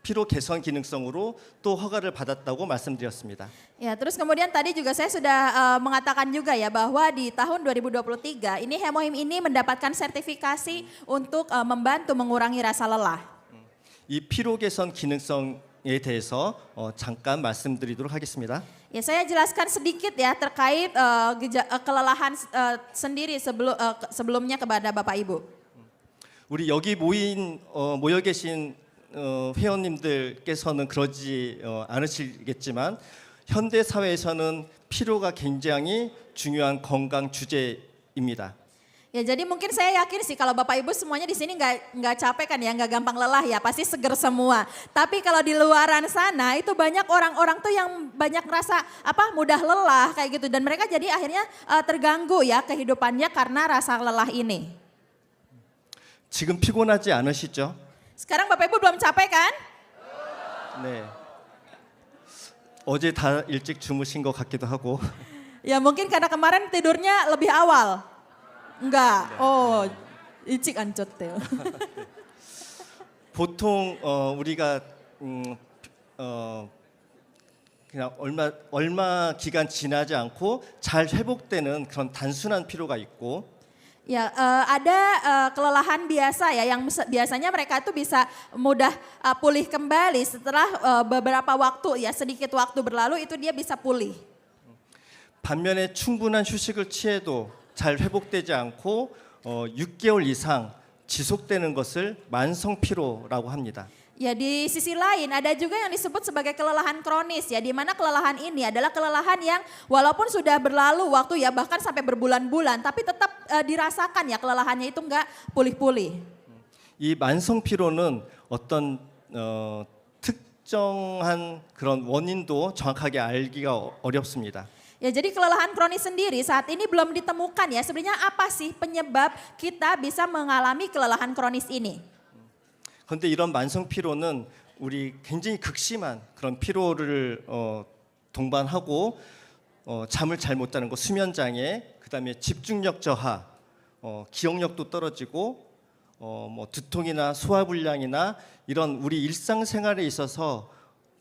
피로 개선 기능성으로 또 허가를 받았다고 말씀드렸습니다. Ya, terus kemudian tadi juga saya sudah mengatakan juga ya bahwa di tahun 2023 ini hemohim ini mendapatkan sertifikasi untuk membantu mengurangi rasa lelah. 이 피로 개선 기능성에 대해서 잠깐 말씀드리도록 하겠습니다. Ya, saya jelaskan sedikit ya terkait kelelahan sendiri sebelumnya kepada Bapak Ibu. 우리 여기 모여 계신 회원님들께서는 그러지 않으시겠지만 현대 사회에서는 피로가 굉장히 중요한 건강 주제입니다. Ya jadi mungkin saya yakin sih kalau Bapak Ibu semuanya di sini nggak capek kan ya, nggak gampang lelah ya, pasti seger semua. Tapi kalau di luaran sana itu banyak orang-orang tuh yang banyak ngerasa mudah lelah kayak gitu dan mereka jadi akhirnya terganggu ya kehidupannya karena rasa lelah ini. 지금 피곤하지 않으시죠? Sekarang Bapak Ibu belum capek kan? 네. 어제 다 일찍 주무신 것 같기도 하고. Ya mungkin karena kemarin tidurnya lebih awal. Enggak. Oh, 일찍 안 쪘대요. 보통 우리가 그냥 얼마 기간 지나지 않고 잘 회복되는 그런 단순한 피로가 있고. Ya, ada kelelahan biasa ya yang biasanya mereka itu bisa mudah pulih kembali setelah beberapa waktu ya, sedikit waktu berlalu itu dia bisa pulih. 반면에 충분한 휴식을 취해도 잘 회복되지 않고 6개월 이상 지속되는 것을 만성 피로라고 합니다. Ya di sisi lain ada juga yang disebut sebagai kelelahan kronis ya, di mana kelelahan ini adalah kelelahan yang walaupun sudah berlalu waktu ya bahkan sampai berbulan-bulan tapi tetap dirasakan ya kelelahannya itu enggak pulih-pulih. 이 만성 피로는 어떤 특정한 그런 원인도 정확하게 알기가 어렵습니다. Ya, jadi kelelahan kronis sendiri saat ini belum ditemukan ya. Sebenarnya apa sih penyebab kita bisa mengalami kelelahan kronis ini? 그런데 이런 만성 피로는 우리 굉장히 극심한 그런 피로를 동반하고 잠을 잘 못 자는 거, 수면 장애, 그다음에 집중력 저하, 기억력도 떨어지고 뭐 두통이나 소화불량이나 이런 우리 일상생활에 있어서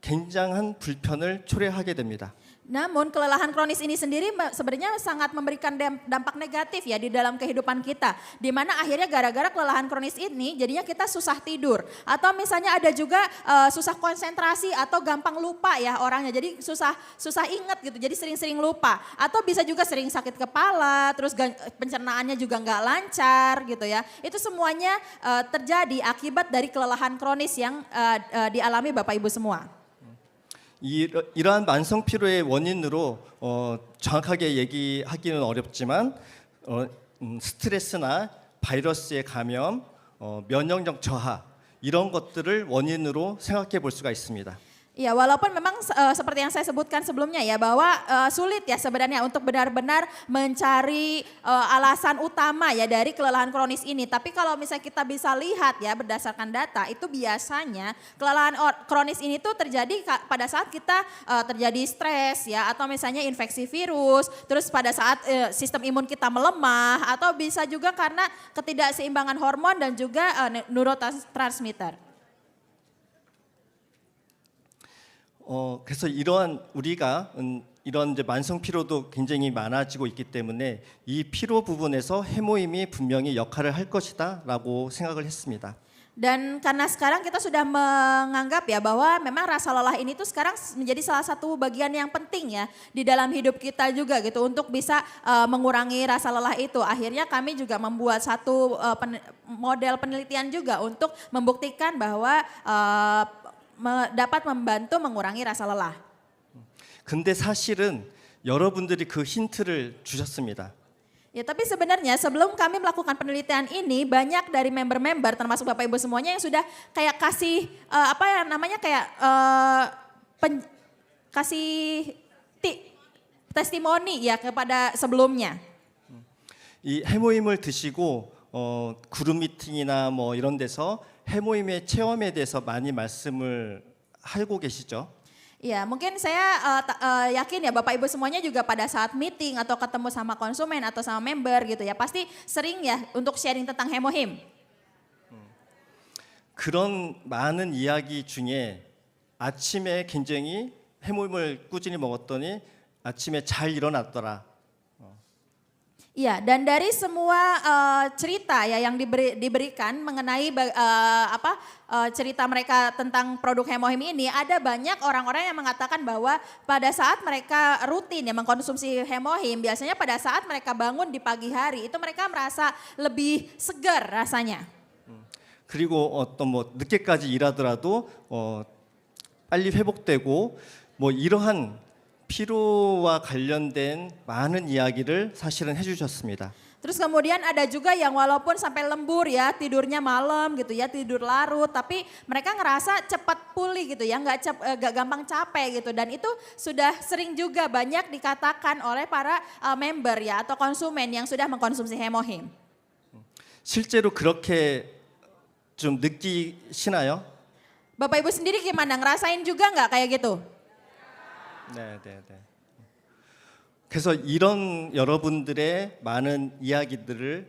굉장한 불편을 초래하게 됩니다. Namun kelelahan kronis ini sendiri sebenarnya sangat memberikan dampak negatif ya di dalam kehidupan kita. Di mana akhirnya gara-gara kelelahan kronis ini jadinya kita susah tidur. Atau misalnya ada juga susah konsentrasi atau gampang lupa ya orangnya. Jadi susah ingat gitu, jadi sering-sering lupa. Atau bisa juga sering sakit kepala, terus pencernaannya juga nggak lancar gitu ya. Itu semuanya terjadi akibat dari kelelahan kronis yang dialami Bapak Ibu semua. 이러한 만성 피로의 원인으로 정확하게 얘기하기는 어렵지만 스트레스나 바이러스의 감염, 면역력 저하 이런 것들을 원인으로 생각해 볼 수가 있습니다. Ya, walaupun memang seperti yang saya sebutkan sebelumnya ya bahwa sulit ya sebenarnya untuk benar-benar mencari alasan utama ya dari kelelahan kronis ini. Tapi kalau misalnya kita bisa lihat ya berdasarkan data itu biasanya kelelahan kronis ini tuh terjadi pada saat kita terjadi stres ya atau misalnya infeksi virus, terus pada saat sistem imun kita melemah atau bisa juga karena ketidakseimbangan hormon dan juga neurotransmitter. 그래서 이러한 우리가 이런 이제 만성 피로도 굉장히 많아지고 있기 때문에 이 피로 부분에서 해모임이 분명히 역할을 할 것이다라고 생각을 했습니다. Dan karena sekarang kita sudah menganggap ya bahwa memang rasa lelah ini tuh sekarang menjadi salah satu bagian yang penting ya di dalam hidup kita juga gitu untuk bisa mengurangi rasa lelah itu. Akhirnya kami juga membuat satu model penelitian juga untuk membuktikan bahwa dapat membantu mengurangi rasa lelah. 근데 사실은 여러분들이 그 힌트를 주셨습니다. Ya, tapi sebenarnya sebelum kami melakukan penelitian ini banyak dari member-member termasuk Bapak Ibu semuanya yang sudah kayak kasih apa ya namanya kayak kasih testimoni ya kepada sebelumnya. 이 해모임을 드시고 그룹 미팅이나 뭐 이런 데서 해모임의 체험에 대해서 많이 말씀을 하고 계시죠? Ya, mungkin saya yakin ya Bapak Ibu semuanya juga pada saat meeting atau ketemu sama konsumen atau sama member gitu ya, pasti sering ya untuk sharing tentang hemohim. 그런 많은 이야기 중에 아침에 굉장히 해모임을 꾸준히 먹었더니 아침에 잘 일어났더라. Iya, dan dari semua cerita ya yang diberikan mengenai cerita mereka tentang produk hemohim ini, ada banyak orang-orang yang mengatakan bahwa pada saat mereka rutin ya mengkonsumsi hemohim, biasanya pada saat mereka bangun di pagi hari itu mereka merasa lebih segar rasanya. 그리고 어떤 뭐 늦게까지 일하더라도 빨리 회복되고 뭐 이러한 피로와 관련된 많은 이야기를 사실은 해주셨습니다. Terus kemudian ada juga yang walaupun sampai lembur ya tidurnya malam gitu ya tidur larut tapi mereka ngerasa cepat pulih gitu ya nggak gampang capek gitu dan itu sudah sering juga banyak dikatakan oleh para member ya atau konsumen yang sudah mengkonsumsi hemohim. 실제로 그렇게 좀 느끼시나요? Bapak Ibu sendiri gimana ngerasain juga nggak kayak gitu? 네. 그래서 이런 여러분들의 많은 이야기들을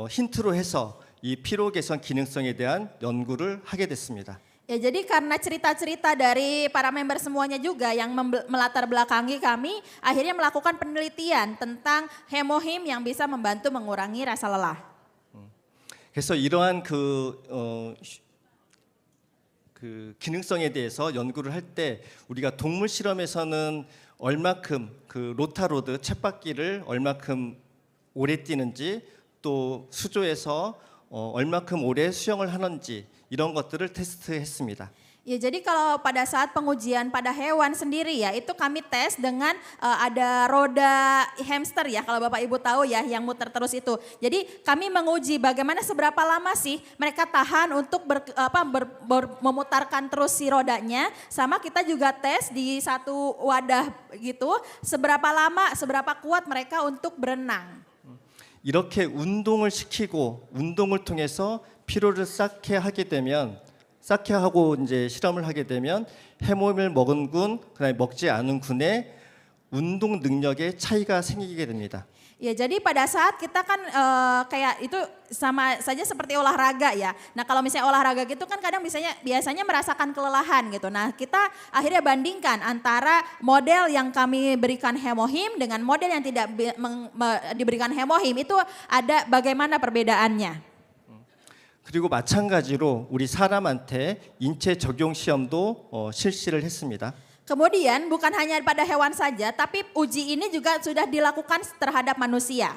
힌트로 해서 이 피로 개선 기능성에 대한 연구를 하게 됐습니다. Ya, jadi karena cerita-cerita dari para member semuanya juga yang melatar belakangi kami akhirnya melakukan penelitian tentang hemohim yang bisa membantu mengurangi rasa lelah. 그래서 이러한 그 기능성에 대해서 연구를 할 때 우리가 동물 실험에서는 얼마큼 그 로타로드 쳇바퀴를 얼마큼 오래 뛰는지 또 수조에서 얼마큼 오래 수영을 하는지 이런 것들을 테스트했습니다. Ya, jadi kalau pada saat pengujian pada hewan sendiri ya, itu kami tes dengan ada roda hamster ya, kalau Bapak Ibu tahu ya, yang muter terus itu. Jadi kami menguji bagaimana seberapa lama sih mereka tahan untuk memutarkan terus si rodanya, sama kita juga tes di satu wadah gitu, seberapa lama, seberapa kuat mereka untuk berenang. 이렇게 운동을 시키고 운동을 통해서 피로를 쌓게 하게 되면 쌓게 하고 이제 실험을 하게 되면 해모임을 먹은 군, 그다음에 먹지 않은 군의 운동 능력에 차이가 생기게 됩니다. Ya, jadi pada saat kita kan kayak itu sama saja seperti olahraga ya. Nah, kalau misalnya olahraga gitu kan kadang biasanya merasakan kelelahan gitu. Nah, kita akhirnya bandingkan antara model yang kami berikan hemohim dengan model yang tidak diberikan hemohim, itu ada bagaimana perbedaannya. 그리고 마찬가지로 우리 사람한테 인체 적용 시험도 실시를 했습니다. Kemudian bukan hanya pada hewan saja, tapi uji ini juga sudah dilakukan terhadap manusia.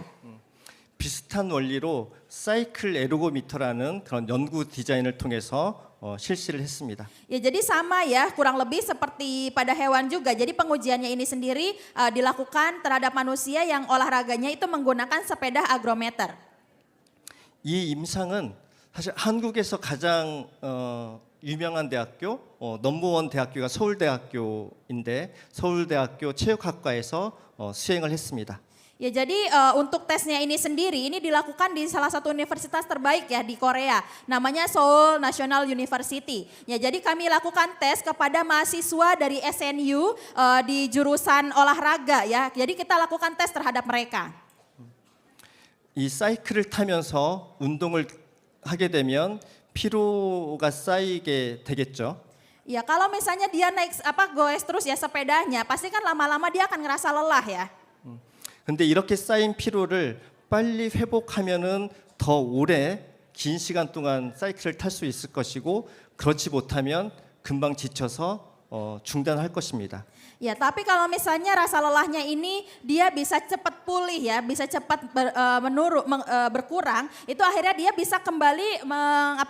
비슷한 원리로 사이클 에르고미터라는 그런 연구 디자인을 통해서 실시를 했습니다. Ya, jadi sama ya, kurang lebih seperti pada hewan juga. Jadi pengujiannya ini sendiri dilakukan terhadap manusia yang olahraganya itu menggunakan sepeda agrometer. 이 임상은 사실 한국에서 가장 유명한 대학교, 넘버원 대학교가 서울대학교인데 서울대학교 체육학과에서 수행을 했습니다. Ya, jadi untuk tesnya ini sendiri ini dilakukan di salah satu universitas terbaik ya di Korea, namanya Seoul National University. Ya, jadi kami lakukan tes kepada mahasiswa dari SNU di jurusan olahraga ya. Jadi kita lakukan tes terhadap mereka. 이 사이클을 타면서 운동을 하게 되면 피로가 쌓이게 되겠죠. Ya, kalau misalnya dia naik goes terus ya sepedanya, pasti kan lama-lama dia akan ngerasa lelah ya. 근데 이렇게 쌓인 피로를 빨리 회복하면은 더 오래 긴 시간 동안 사이클을 탈 수 있을 것이고 그렇지 못하면 금방 지쳐서 중단할 것입니다. Ya, tapi kalau misalnya rasa lelahnya ini dia bisa cepat pulih ya, bisa cepat berkurang, itu akhirnya dia bisa kembali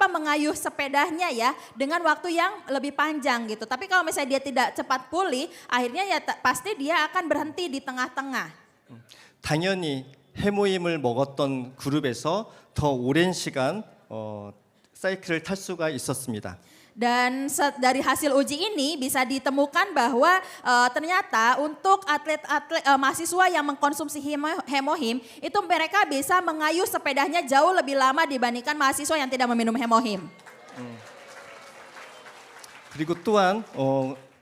mengayuh sepedanya ya dengan waktu yang lebih panjang gitu. Tapi kalau misalnya dia tidak cepat pulih, akhirnya ya pasti dia akan berhenti di tengah-tengah. 당연히 해모임을 먹었던 그룹에서 더 오랜 시간 사이클을 탈 수가 있었습니다. Dan dari hasil uji ini bisa ditemukan bahwa ternyata untuk atlet-atlet mahasiswa yang mengkonsumsi hemohim itu mereka bisa mengayuh sepedanya jauh lebih lama dibandingkan mahasiswa yang tidak meminum hemohim. 그리고 또한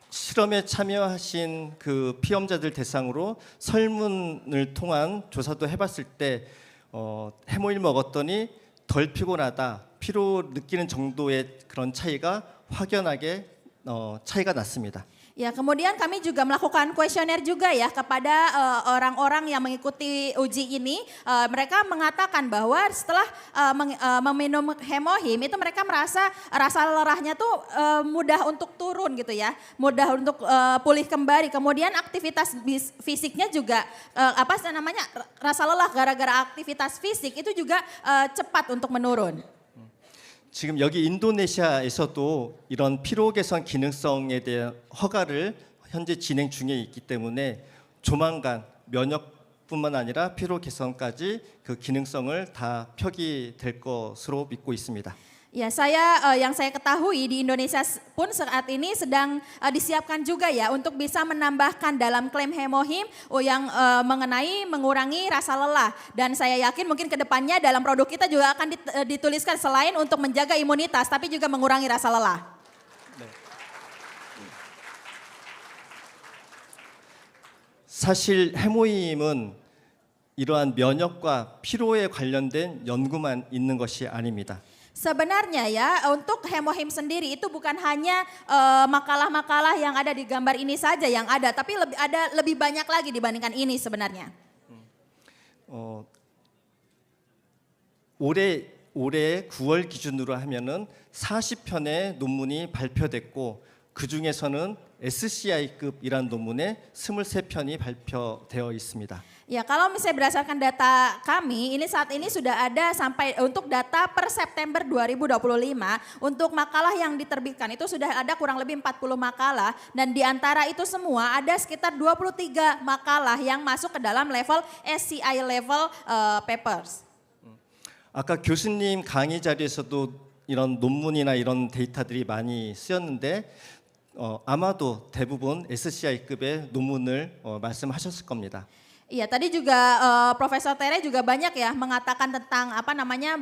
실험에 참여하신 그 피험자들 대상으로 설문을 통한 조사도 해봤을 때 해모일 먹었더니 덜 피곤하다, 피로 느끼는 정도의 그런 차이가 확연하게 차이가 났습니다. Ya, kemudian kami juga melakukan kuesioner juga ya kepada orang-orang yang mengikuti uji ini. Mereka mengatakan bahwa setelah meminum hemohim itu mereka merasa rasa lelahnya tuh mudah untuk turun gitu ya, mudah untuk pulih kembali. Kemudian aktivitas fisiknya juga rasa lelah gara-gara aktivitas fisik itu juga cepat untuk menurun. 지금 여기 인도네시아에서도 이런 피로 개선 기능성에 대한 허가를 현재 진행 중에 있기 때문에 조만간 면역뿐만 아니라 피로 개선까지 그 기능성을 다 표기될 것으로 믿고 있습니다. Ya, yang saya ketahui di Indonesia pun saat ini sedang disiapkan juga ya untuk bisa menambahkan dalam klaim hemohim yang mengurangi rasa lelah. Dan saya yakin mungkin kedepannya dalam produk kita juga akan dituliskan selain untuk menjaga imunitas tapi juga mengurangi rasa lelah. 사실 해모임은 이러한 면역과 피로에 관련된 연구만 있는 것이 아닙니다. Sebenarnya ya untuk hemohim sendiri itu bukan hanya makalah-makalah yang ada di gambar ini saja yang ada, tapi ada lebih banyak lagi dibandingkan ini sebenarnya. 올해 9월 기준으로 하면은 40편의 논문이 발표됐고 그 중에서는 SCI급이란 논문에 23편이 발표되어 있습니다. Ya, kalau misalnya berdasarkan data kami, ini saat ini sudah ada sampai untuk data per September 2025 untuk makalah yang diterbitkan itu sudah ada kurang lebih 40 makalah dan di antara itu semua ada sekitar 23 makalah yang masuk ke dalam level SCI level papers. 아까 교수님 강의 자리에서도 이런 논문이나 이런 데이터들이 많이 쓰였는데 아마도 대부분 SCI급의 논문을 말씀하셨을 겁니다. Iya, tadi juga Profesor Tere juga banyak ya mengatakan tentang apa namanya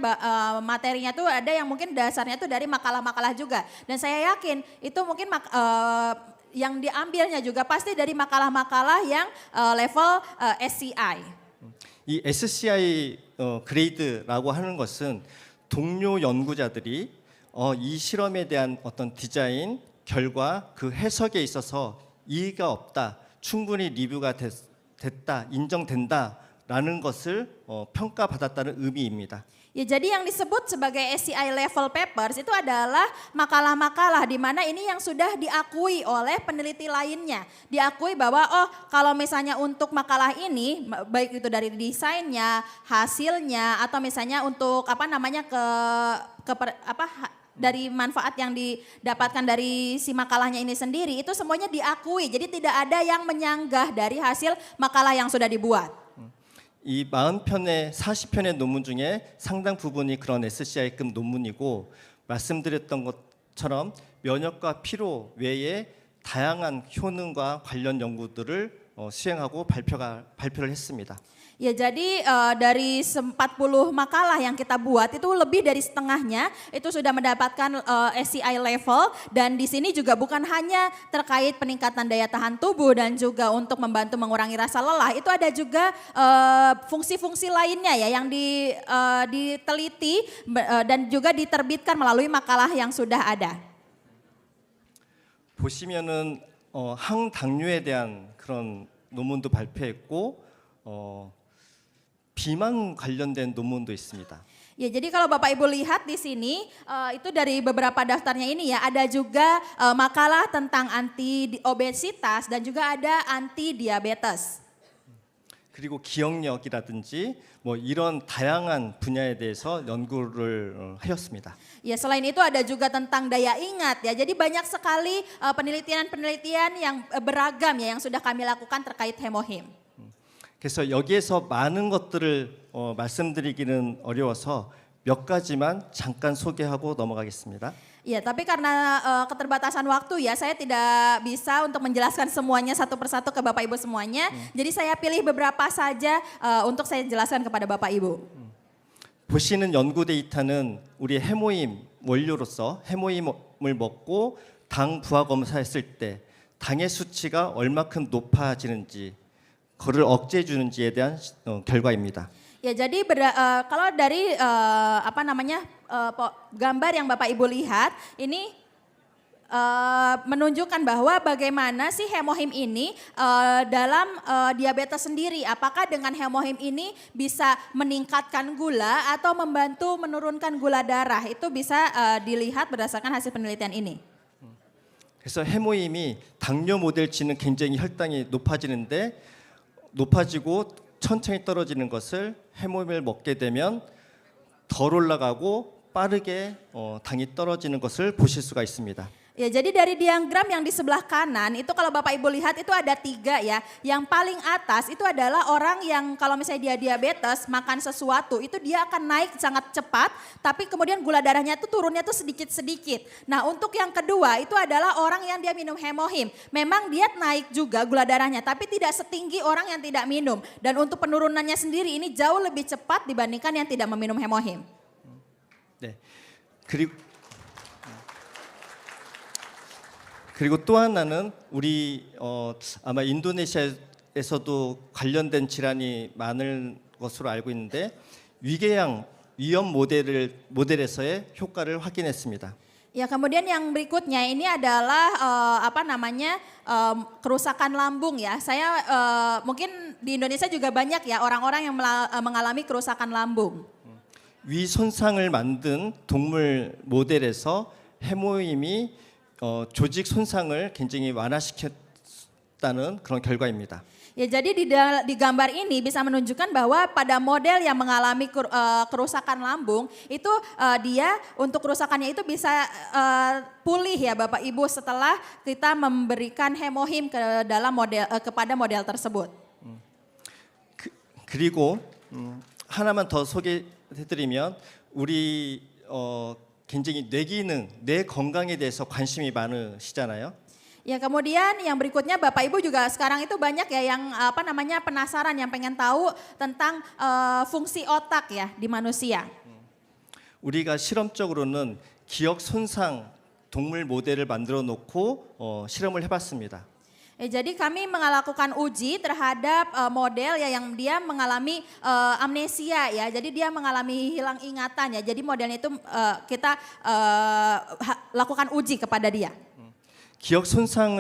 materinya tuh ada yang mungkin dasarnya tuh dari makalah-makalah juga. Dan saya yakin itu mungkin yang diambilnya juga pasti dari makalah-makalah yang level SCI. 이 SCI 그레이드라고 하는 것은 동료 연구자들이 이 실험에 대한 어떤 디자인, 결과, 그 해석에 있어서 이의가 없다, 충분히 리뷰가 됐다, 인정된다라는 것을 평가받았다는 의미입니다. Ya, jadi yang disebut sebagai SCI level papers itu adalah makalah-makalah di mana ini yang sudah diakui oleh peneliti lainnya. Diakui bahwa kalau misalnya untuk makalah ini baik itu dari desainnya, hasilnya atau misalnya untuk dari manfaat yang didapatkan dari si makalahnya ini sendiri itu semuanya diakui. Jadi tidak ada yang menyanggah dari hasil makalah yang sudah dibuat. 이 40편의 40편의 논문 중에 상당 부분이 그런 SCI급 논문이고 말씀드렸던 것처럼 면역과 피로 외에 다양한 효능과 관련 연구들을 수행하고 발표를 했습니다. Ya, jadi dari 40 makalah yang kita buat itu lebih dari setengahnya itu sudah mendapatkan SCI level dan di sini juga bukan hanya terkait peningkatan daya tahan tubuh dan juga untuk membantu mengurangi rasa lelah, itu ada juga fungsi-fungsi lainnya ya yang diteliti dan juga diterbitkan melalui makalah yang sudah ada. 보시면은 항당뇨에 대한 그런 논문도 발표했고 비만 관련된 논문도 있습니다. Ya, jadi kalau Bapak Ibu lihat di sini itu dari beberapa daftarnya ini ya ada juga makalah tentang anti obesitas dan juga ada anti diabetes. 그리고 기억력이라든지 뭐 이런 다양한 분야에 대해서 연구를 하였습니다. Ya, selain itu ada juga tentang daya ingat ya. Jadi banyak sekali penelitian-penelitian yang beragam ya yang sudah kami lakukan terkait hemohim. 그래서 여기에서 많은 것들을 말씀드리기는 어려워서 몇 가지만 잠깐 소개하고 넘어가겠습니다. Ya, tapi karena keterbatasan waktu ya, saya tidak bisa untuk menjelaskan semuanya satu persatu ke Bapak Ibu semuanya. Jadi saya pilih beberapa saja untuk saya jelaskan kepada Bapak Ibu. 보시는 연구 데이터는 우리 해모임 원료로서 해모임을 먹고 당 부하 검사했을 때 당의 수치가 얼마큼 높아지는지 그를 억제해 주는지에 대한 결과입니다. Ya, jadi kalau dari gambar yang Bapak Ibu lihat ini menunjukkan bahwa bagaimana sih hemohim ini dalam diabetes sendiri. Apakah dengan hemohim ini bisa meningkatkan gula atau membantu menurunkan gula darah? Itu bisa dilihat berdasarkan hasil penelitian ini. 그래서 해모임이 당뇨 모델치는 굉장히 혈당이 높아지고 천천히 떨어지는 것을 해모임을 먹게 되면 덜 올라가고 빠르게 당이 떨어지는 것을 보실 수가 있습니다. Ya, jadi dari diagram yang di sebelah kanan itu kalau Bapak Ibu lihat itu ada 3 ya. Yang paling atas itu adalah orang yang kalau misalnya dia diabetes makan sesuatu itu dia akan naik sangat cepat. Tapi kemudian gula darahnya itu turunnya tuh sedikit-sedikit. Nah, untuk yang kedua itu adalah orang yang dia minum hemohim. Memang dia naik juga gula darahnya tapi tidak setinggi orang yang tidak minum. Dan untuk penurunannya sendiri ini jauh lebih cepat dibandingkan yang tidak meminum hemohim. 네. 그리고 또 하나는 우리 아마 인도네시아에서도 관련된 질환이 많을 것으로 알고 있는데 위궤양 위험 모델에서의 효과를 확인했습니다. Ya, kemudian yang berikutnya ini adalah kerusakan lambung ya. Saya mungkin di Indonesia juga banyak ya orang-orang yang mengalami kerusakan lambung. 위 손상을 만든 동물 모델에서 해모임이 조직 손상을 굉장히 완화시켰다는 그런 결과입니다. Ya, jadi di gambar ini bisa menunjukkan bahwa pada model yang mengalami kerusakan lambung itu dia untuk kerusakannya itu bisa pulih ya Bapak Ibu setelah kita memberikan hemohim ke dalam model kepada model tersebut. 그리고 하나만 더 소개해드리면 우리 굉장히 뇌 기능, 뇌 건강에 대해서 관심이 많으시잖아요. Ya, kemudian yang berikutnya Bapak Ibu juga sekarang itu banyak ya yang penasaran yang pengen tahu tentang fungsi otak ya di manusia. 우리가 실험적으로는 기억 손상 동물 모델을 만들어 놓고 실험을 해봤습니다. Jadi kami melakukan uji terhadap model ya yang dia mengalami amnesia ya. Jadi dia mengalami hilang ingatan ya. Jadi modelnya itu kita lakukan uji kepada dia. 기억 손상을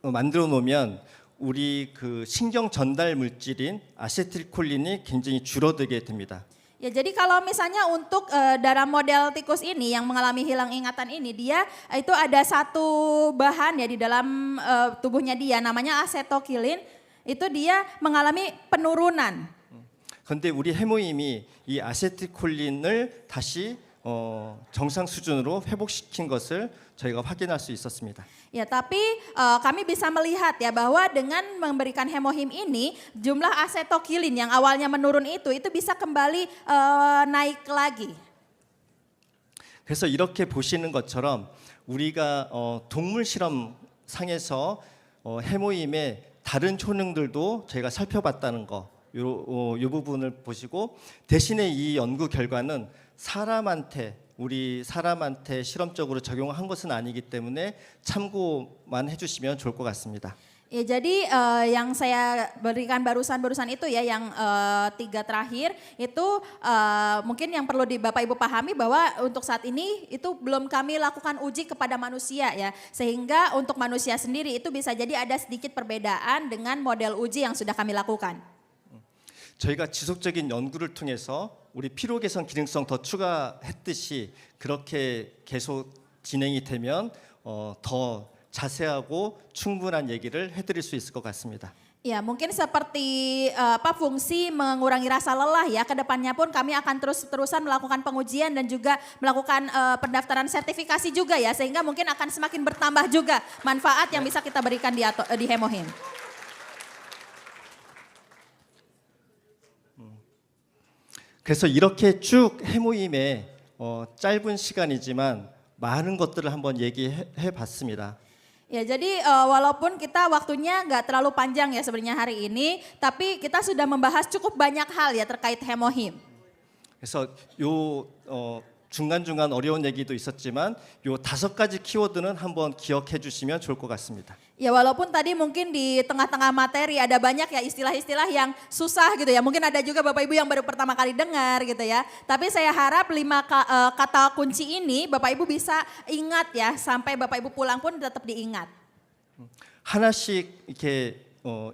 만들어 놓으면 우리 그 신경 전달 물질인 아세틸콜린이 굉장히 줄어들게 됩니다. Ya, jadi kalau misalnya untuk dalam model tikus ini yang mengalami hilang ingatan ini, dia itu ada satu bahan ya di dalam tubuhnya dia namanya asetokilin, itu dia mengalami penurunan. 그런데 우리 해모임이 이 아세틸콜린을 다시 정상 수준으로 회복시킨 것을 저희가 확인할 수 있었습니다. Ya, tapi kami bisa melihat ya bahwa dengan memberikan hemohim ini jumlah asetokilin yang awalnya menurun itu bisa kembali naik lagi. 그래서 이렇게 보시는 것처럼 우리가 동물 실험 상에서 해모임의 다른 효능들도 저희가 살펴봤다는 거, 이 부분을 보시고 대신에 이 연구 결과는 우리 사람한테 실험적으로 적용한 것은 아니기 때문에 참고만 해주시면 좋을 것 같습니다. Ya, jadi yang saya berikan barusan itu ya yang 3 terakhir itu mungkin yang perlu Bapak Ibu pahami bahwa untuk saat ini itu belum kami lakukan uji kepada manusia ya. Sehingga untuk manusia sendiri itu bisa jadi ada sedikit perbedaan dengan model uji yang sudah kami lakukan. 저희가 지속적인 연구를 통해서 우리 피로 개선 기능성 더 추가했듯이 그렇게 계속 진행이 되면 더 자세하고 충분한 얘기를 해드릴 수 있을 것 같습니다. Ya, mungkin seperti fungsi mengurangi rasa lelah ya, kedepannya pun kami akan terus-terusan melakukan pengujian dan juga melakukan pendaftaran sertifikasi juga ya, sehingga mungkin akan semakin bertambah juga manfaat yang bisa kita berikan di hemohim. 그래서 이렇게 쭉 해모임에 짧은 시간이지만 많은 것들을 한번 얘기해 봤습니다. Ya, jadi walaupun kita waktunya nggak terlalu panjang ya sebenarnya hari ini, tapi kita sudah membahas cukup banyak hal ya terkait hemohim. 그래서 중간중간 어려운 얘기도 있었지만 요 5가지 키워드는 한번 기억해 주시면 좋을 것 같습니다. Ya, walaupun tadi mungkin di tengah-tengah materi ada banyak ya istilah-istilah yang susah gitu ya. Mungkin ada juga Bapak Ibu yang baru pertama kali dengar gitu ya. Tapi saya harap 5 kata kunci ini Bapak Ibu bisa ingat ya. Sampai Bapak Ibu pulang pun tetap diingat. 하나씩 이렇게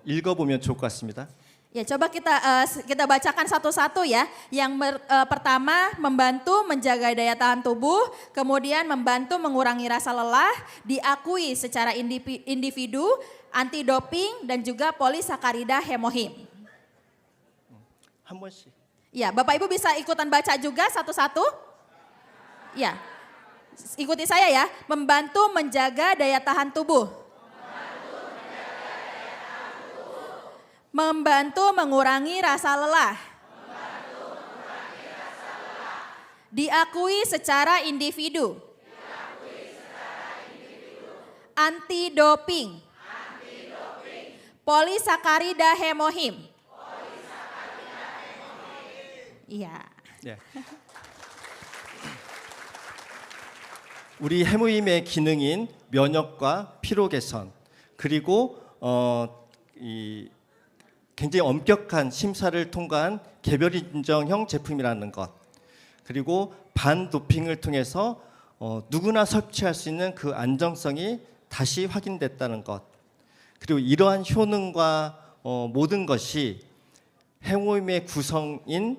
읽어보면 좋을 것 같습니다. Ya, coba kita bacakan satu-satu ya. Yang pertama, membantu menjaga daya tahan tubuh, kemudian membantu mengurangi rasa lelah, diakui secara individu, anti doping dan juga polisakarida hemohim. 한 번씩. Ya, Bapak Ibu bisa ikutan baca juga satu-satu? Ya. Ikuti saya ya. Membantu menjaga daya tahan tubuh. Membantu mengurangi rasa lelah. Diakui secara individu. Anti doping. Polisakarida hemohim. Iya. 네. 우리 해모임의 기능인 면역과 피로 개선 그리고 굉장히 엄격한 심사를 통과한 개별 인정형 제품이라는 것, 그리고 반도핑을 통해서 누구나 섭취할 수 있는 그 안정성이 다시 확인됐다는 것, 그리고 이러한 효능과 모든 것이 해모임의 구성인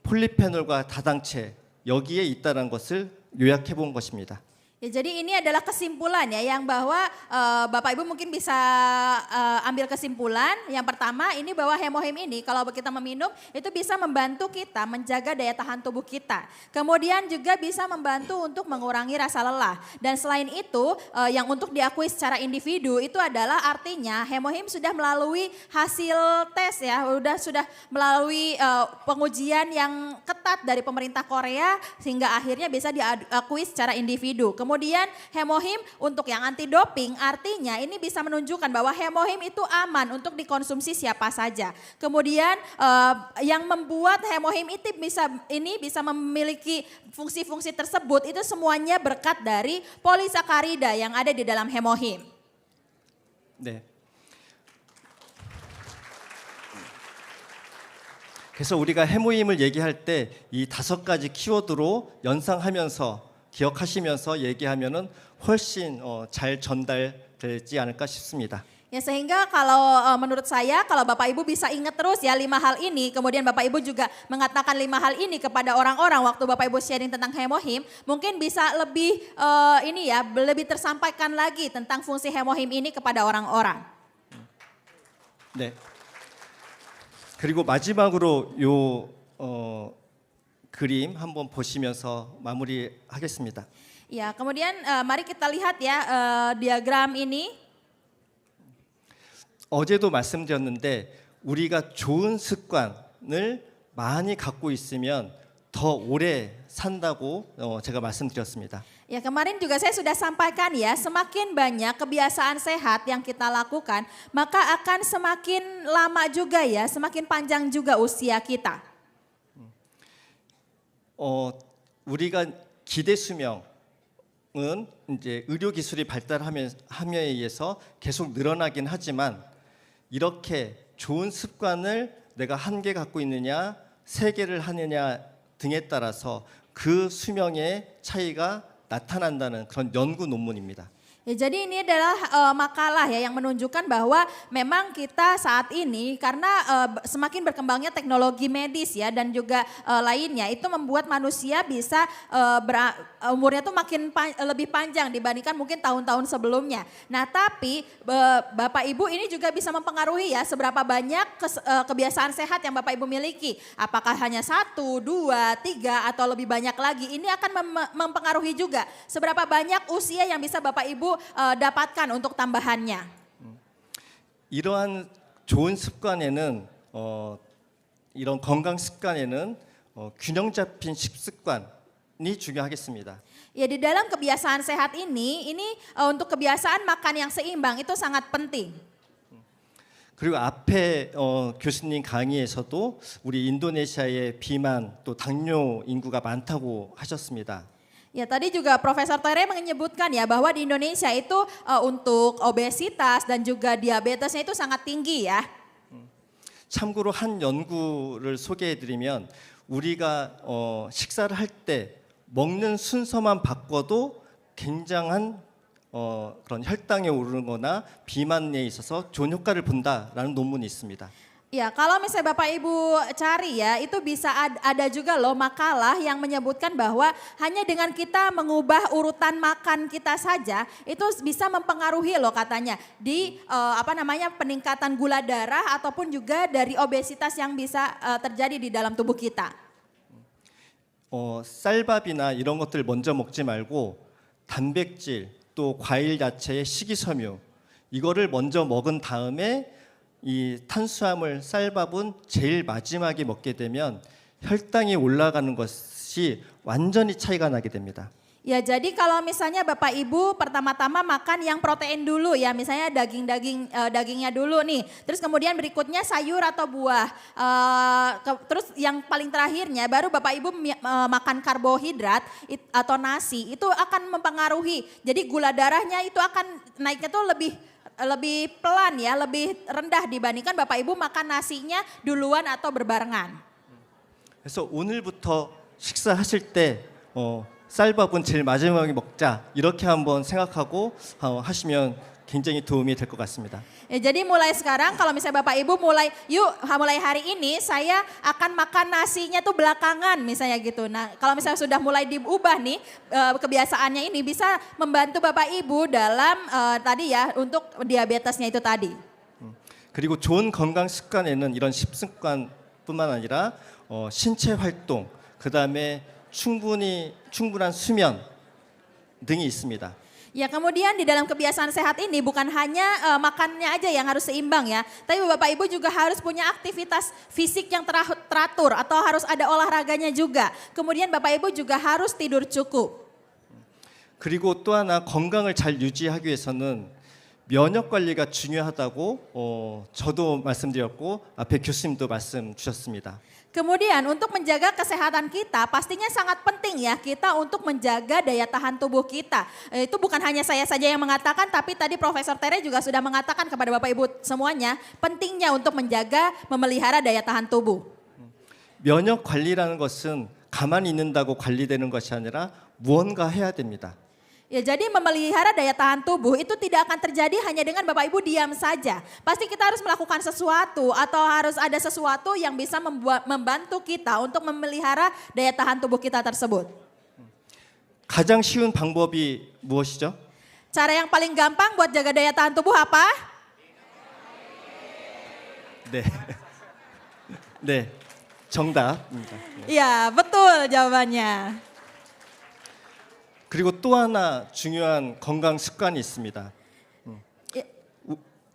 폴리페놀과 다당체 여기에 있다는 것을 요약해 본 것입니다. Ya, jadi ini adalah kesimpulan ya yang bahwa Bapak Ibu mungkin bisa ambil kesimpulan. Yang pertama ini bahwa hemohim ini kalau kita meminum itu bisa membantu kita menjaga daya tahan tubuh kita. Kemudian juga bisa membantu untuk mengurangi rasa lelah. Dan selain itu yang untuk diakui secara individu itu adalah artinya hemohim sudah melalui hasil tes ya, sudah melalui pengujian yang ketat dari pemerintah Korea sehingga akhirnya bisa diakui secara individu. Kemudian hemohim untuk yang anti doping artinya ini bisa menunjukkan bahwa hemohim itu aman untuk dikonsumsi siapa saja. Kemudian yang membuat hemohim itu bisa memiliki fungsi-fungsi tersebut itu semuanya berkat dari polisakarida yang ada di dalam hemohim. 네. 그래서 우리가 해모임을 얘기할 때 이 5가지 키워드로 연상하면서 기억하시면서 얘기하면은 훨씬 잘 전달되지 않을까 싶습니다. Ya sehingga kalau menurut saya kalau Bapak Ibu bisa ingat terus ya 5 hal ini, kemudian Bapak Ibu juga mengatakan 5 hal ini kepada orang-orang waktu Bapak Ibu sharing tentang hemohim, mungkin bisa lebih lebih tersampaikan lagi tentang fungsi hemohim ini kepada orang-orang. 네. 그리고 마지막으로 요 그림 한번 보시면서 마무리하겠습니다. Ya, kemudian mari kita lihat ya diagram ini. 어제도 말씀드렸는데 우리가 좋은 습관을 많이 갖고 있으면 더 오래 산다고 제가 말씀드렸습니다. Ya kemarin juga saya sudah sampaikan ya, semakin banyak kebiasaan sehat yang kita lakukan, maka akan semakin lama juga ya, semakin panjang juga usia kita. 우리가 기대 수명은 이제 의료 기술이 발달함에 의해서 계속 늘어나긴 하지만 이렇게 좋은 습관을 내가 1개 갖고 있느냐, 3개를 하느냐 등에 따라서 그 수명의 차이가 나타난다는 그런 연구 논문입니다. Ya, jadi ini adalah makalah ya yang menunjukkan bahwa memang kita saat ini karena semakin berkembangnya teknologi medis ya dan juga lainnya itu membuat manusia bisa umurnya tuh makin lebih panjang dibandingkan mungkin tahun-tahun sebelumnya. Nah tapi Bapak Ibu ini juga bisa mempengaruhi ya seberapa banyak kebiasaan sehat yang Bapak Ibu miliki. Apakah hanya 1, 2, 3 atau lebih banyak lagi. Ini akan mempengaruhi juga seberapa banyak usia yang bisa Bapak Ibu dapatkan untuk tambahannya. 이러한 좋은 습관에는 이런 건강 습관에는 균형 잡힌 식습관이 중요하겠습니다. Ya di dalam kebiasaan sehat ini untuk kebiasaan makan yang seimbang itu sangat penting. 그리고 앞에 교수님 강의에서도 우리 인도네시아의 비만 또 당뇨 인구가 많다고 하셨습니다. Ya tadi juga Profesor Tere menyebutkan ya bahwa di Indonesia itu untuk obesitas dan juga diabetesnya itu sangat tinggi ya. 참고로 한 연구를 소개해드리면 우리가 식사를 할 때 먹는 순서만 바꿔도 굉장한 그런 혈당이 오르거나 비만에 있어서 좋은 효과를 본다라는 논문이 있습니다. Ya kalau misalnya Bapak Ibu cari ya itu bisa ada juga loh makalah yang menyebutkan bahwa hanya dengan kita mengubah urutan makan kita saja itu bisa mempengaruhi loh katanya di peningkatan gula darah ataupun juga dari obesitas yang bisa terjadi di dalam tubuh kita. 쌀밥이나 이런 것들 먼저 먹지 말고 단백질 또 과일 야채의 식이섬유 이거를 먼저 먹은 다음에 이 탄수화물 쌀밥은 제일 마지막에 먹게 되면 혈당이 올라가는 것이 완전히 차이가 나게 됩니다. Ya jadi kalau misalnya Bapak Ibu pertama-tama makan yang protein dulu ya, misalnya dagingnya dulu nih. Terus kemudian berikutnya sayur atau buah. Terus yang paling terakhirnya baru Bapak Ibu makan karbohidrat atau nasi itu akan mempengaruhi. Jadi gula darahnya itu akan naiknya tuh lebih pelan ya, lebih rendah dibandingkan Bapak Ibu makan nasinya duluan atau berbarengan. 그래서 오늘부터 식사하실 때 쌀밥은 제일 마지막에 먹자 이렇게 한번 생각하고 하시면 굉장히 도움이 될 것 같습니다. Ya, jadi mulai sekarang kalau misalnya Bapak Ibu mulai hari ini saya akan makan nasinya tuh belakangan misalnya gitu. Nah kalau misalnya sudah mulai diubah nih kebiasaannya ini bisa membantu Bapak Ibu dalam tadi ya untuk diabetesnya itu tadi. 그리고 좋은 건강 습관에는 이런 식습관뿐만 아니라 신체 활동, 그다음에 충분한 수면 등이 있습니다. Ya kemudian di dalam kebiasaan sehat ini bukan hanya makannya aja yang harus seimbang ya. Tapi Bapak Ibu juga harus punya aktivitas fisik yang teratur atau harus ada olahraganya juga. Kemudian Bapak Ibu juga harus tidur cukup. 그리고 또 하나 건강을 잘 유지하기 위해서는 면역 관리가 중요하다고 저도 말씀드렸고 앞에 교수님도 말씀 주셨습니다. Kemudian untuk menjaga kesehatan kita pastinya sangat penting ya kita untuk menjaga daya tahan tubuh kita. Itu bukan hanya saya saja yang mengatakan tapi tadi Profesor Tere juga sudah mengatakan kepada Bapak Ibu semuanya pentingnya untuk menjaga memelihara daya tahan tubuh. 면역 관리라는 것은 가만히 있는다고 관리되는 것이 아니라 무언가 해야 됩니다. Ya jadi memelihara daya tahan tubuh itu tidak akan terjadi hanya dengan Bapak Ibu diam saja. Pasti kita harus melakukan sesuatu atau harus ada sesuatu yang bisa membantu kita untuk memelihara daya tahan tubuh kita tersebut. 가장 쉬운 방법이 무엇이죠? Cara yang paling gampang buat jaga daya tahan tubuh apa? 네. 네. 정답입니다. Iya betul jawabannya. 그리고 또 하나 중요한 건강 습관이 있습니다.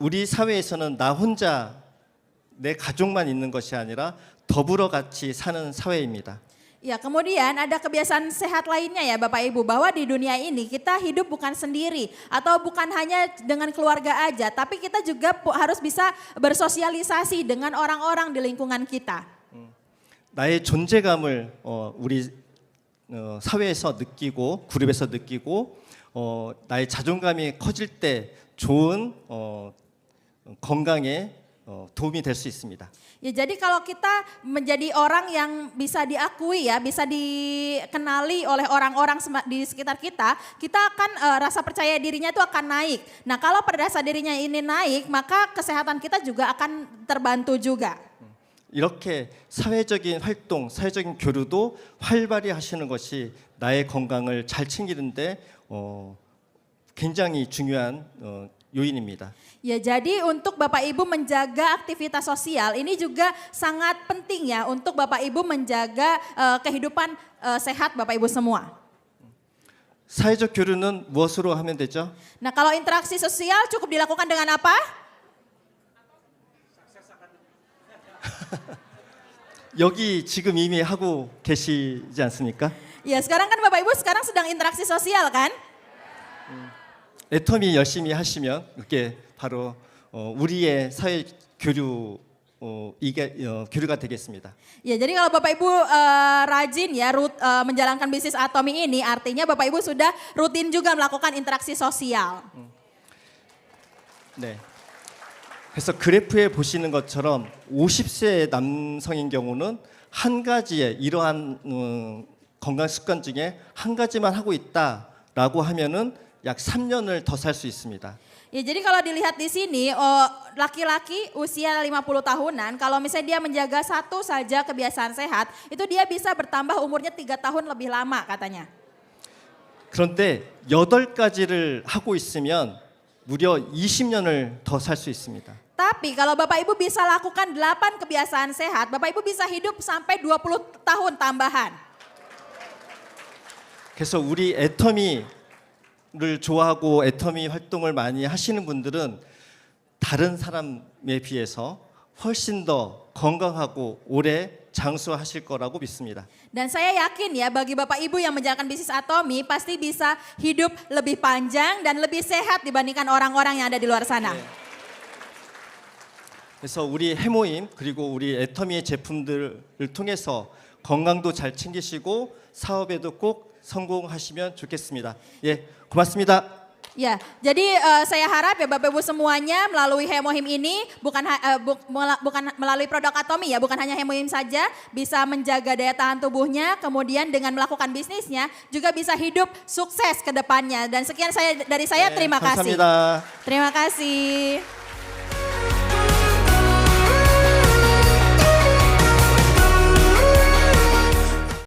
우리 사회에서는 나 혼자 내 가족만 있는 것이 아니라 더불어 같이 사는 사회입니다. Ya kemudian ada kebiasaan sehat lainnya ya Bapak Ibu bahwa di dunia ini kita hidup bukan sendiri atau bukan hanya dengan keluarga aja tapi kita juga harus bisa bersosialisasi dengan orang-orang di lingkungan kita. 나의 존재감을 우리 사회에서 느끼고 그룹에서 느끼고 나의 자존감이 커질 때 좋은 건강에 도움이 될 수 있습니다. Ya jadi kalau kita menjadi orang yang bisa diakui ya, bisa dikenali oleh orang-orang di sekitar kita, kita akan rasa percaya dirinya itu akan naik. Nah kalau rasa dirinya ini naik, maka kesehatan kita juga akan terbantu juga. 이렇게 사회적인 활동, 사회적인 교류도 활발히 하시는 것이 나의 건강을 잘 챙기는데 굉장히 중요한 요인입니다. Ya jadi untuk Bapak Ibu menjaga aktivitas sosial ini juga sangat penting ya untuk Bapak Ibu menjaga kehidupan sehat Bapak Ibu semua. 사회적 교류는 무엇으로 하면 되죠? Nah kalau interaksi sosial cukup dilakukan dengan apa? 여기 지금 이미 하고 계시지 않습니까? Ya sekarang kan Bapak Ibu sekarang sedang interaksi sosial kan? 애터미 열심히 하시면 그게 바로 우리의 사회 교류 교류가 되겠습니다. Ya jadi kalau Bapak Ibu rajin ya menjalankan bisnis Atomi ini artinya Bapak Ibu sudah rutin juga melakukan interaksi sosial. 네. 그래서 그래프에 보시는 것처럼 50세 남성인 경우는 한 가지의 이러한 건강 습관 중에 한 가지만 하고 있다라고 하면은 약 3년을 더 살 수 있습니다. Ya jadi kalau dilihat di sini laki-laki usia 50 tahunan kalau misalnya dia menjaga satu saja kebiasaan sehat itu dia bisa bertambah umurnya 3 tahun lebih lama katanya. 그런데 8가지를 하고 있으면 무려 20년을 더 살 수 있습니다. Tapi kalau Bapak Ibu bisa lakukan 8 kebiasaan sehat, Bapak Ibu bisa hidup sampai 20 tahun tambahan. 그래서 우리 애터미를 좋아하고 애터미 활동을 많이 하시는 분들은 다른 사람에 비해서 훨씬 더 건강하고 오래 장수하실 거라고 믿습니다. Dan saya yakin ya bagi Bapak Ibu yang menjalankan bisnis Atomi pasti bisa hidup lebih panjang dan lebih sehat dibandingkan orang-orang yang ada di luar sana. 그래서 우리 해모임 그리고 우리 애터미의 제품들을 통해서 건강도 잘 챙기시고 사업에도 꼭 성공하시면 좋겠습니다. 예, 고맙습니다. Ya, jadi saya harap ya Bapak Ibu semuanya melalui Hemohim ini bukan melalui produk Atomi ya, bukan hanya Hemohim saja bisa menjaga daya tahan tubuhnya, kemudian dengan melakukan bisnisnya juga bisa hidup sukses ke depannya. Dan sekian dari saya, terima kasih. 감사합니다. Terima kasih.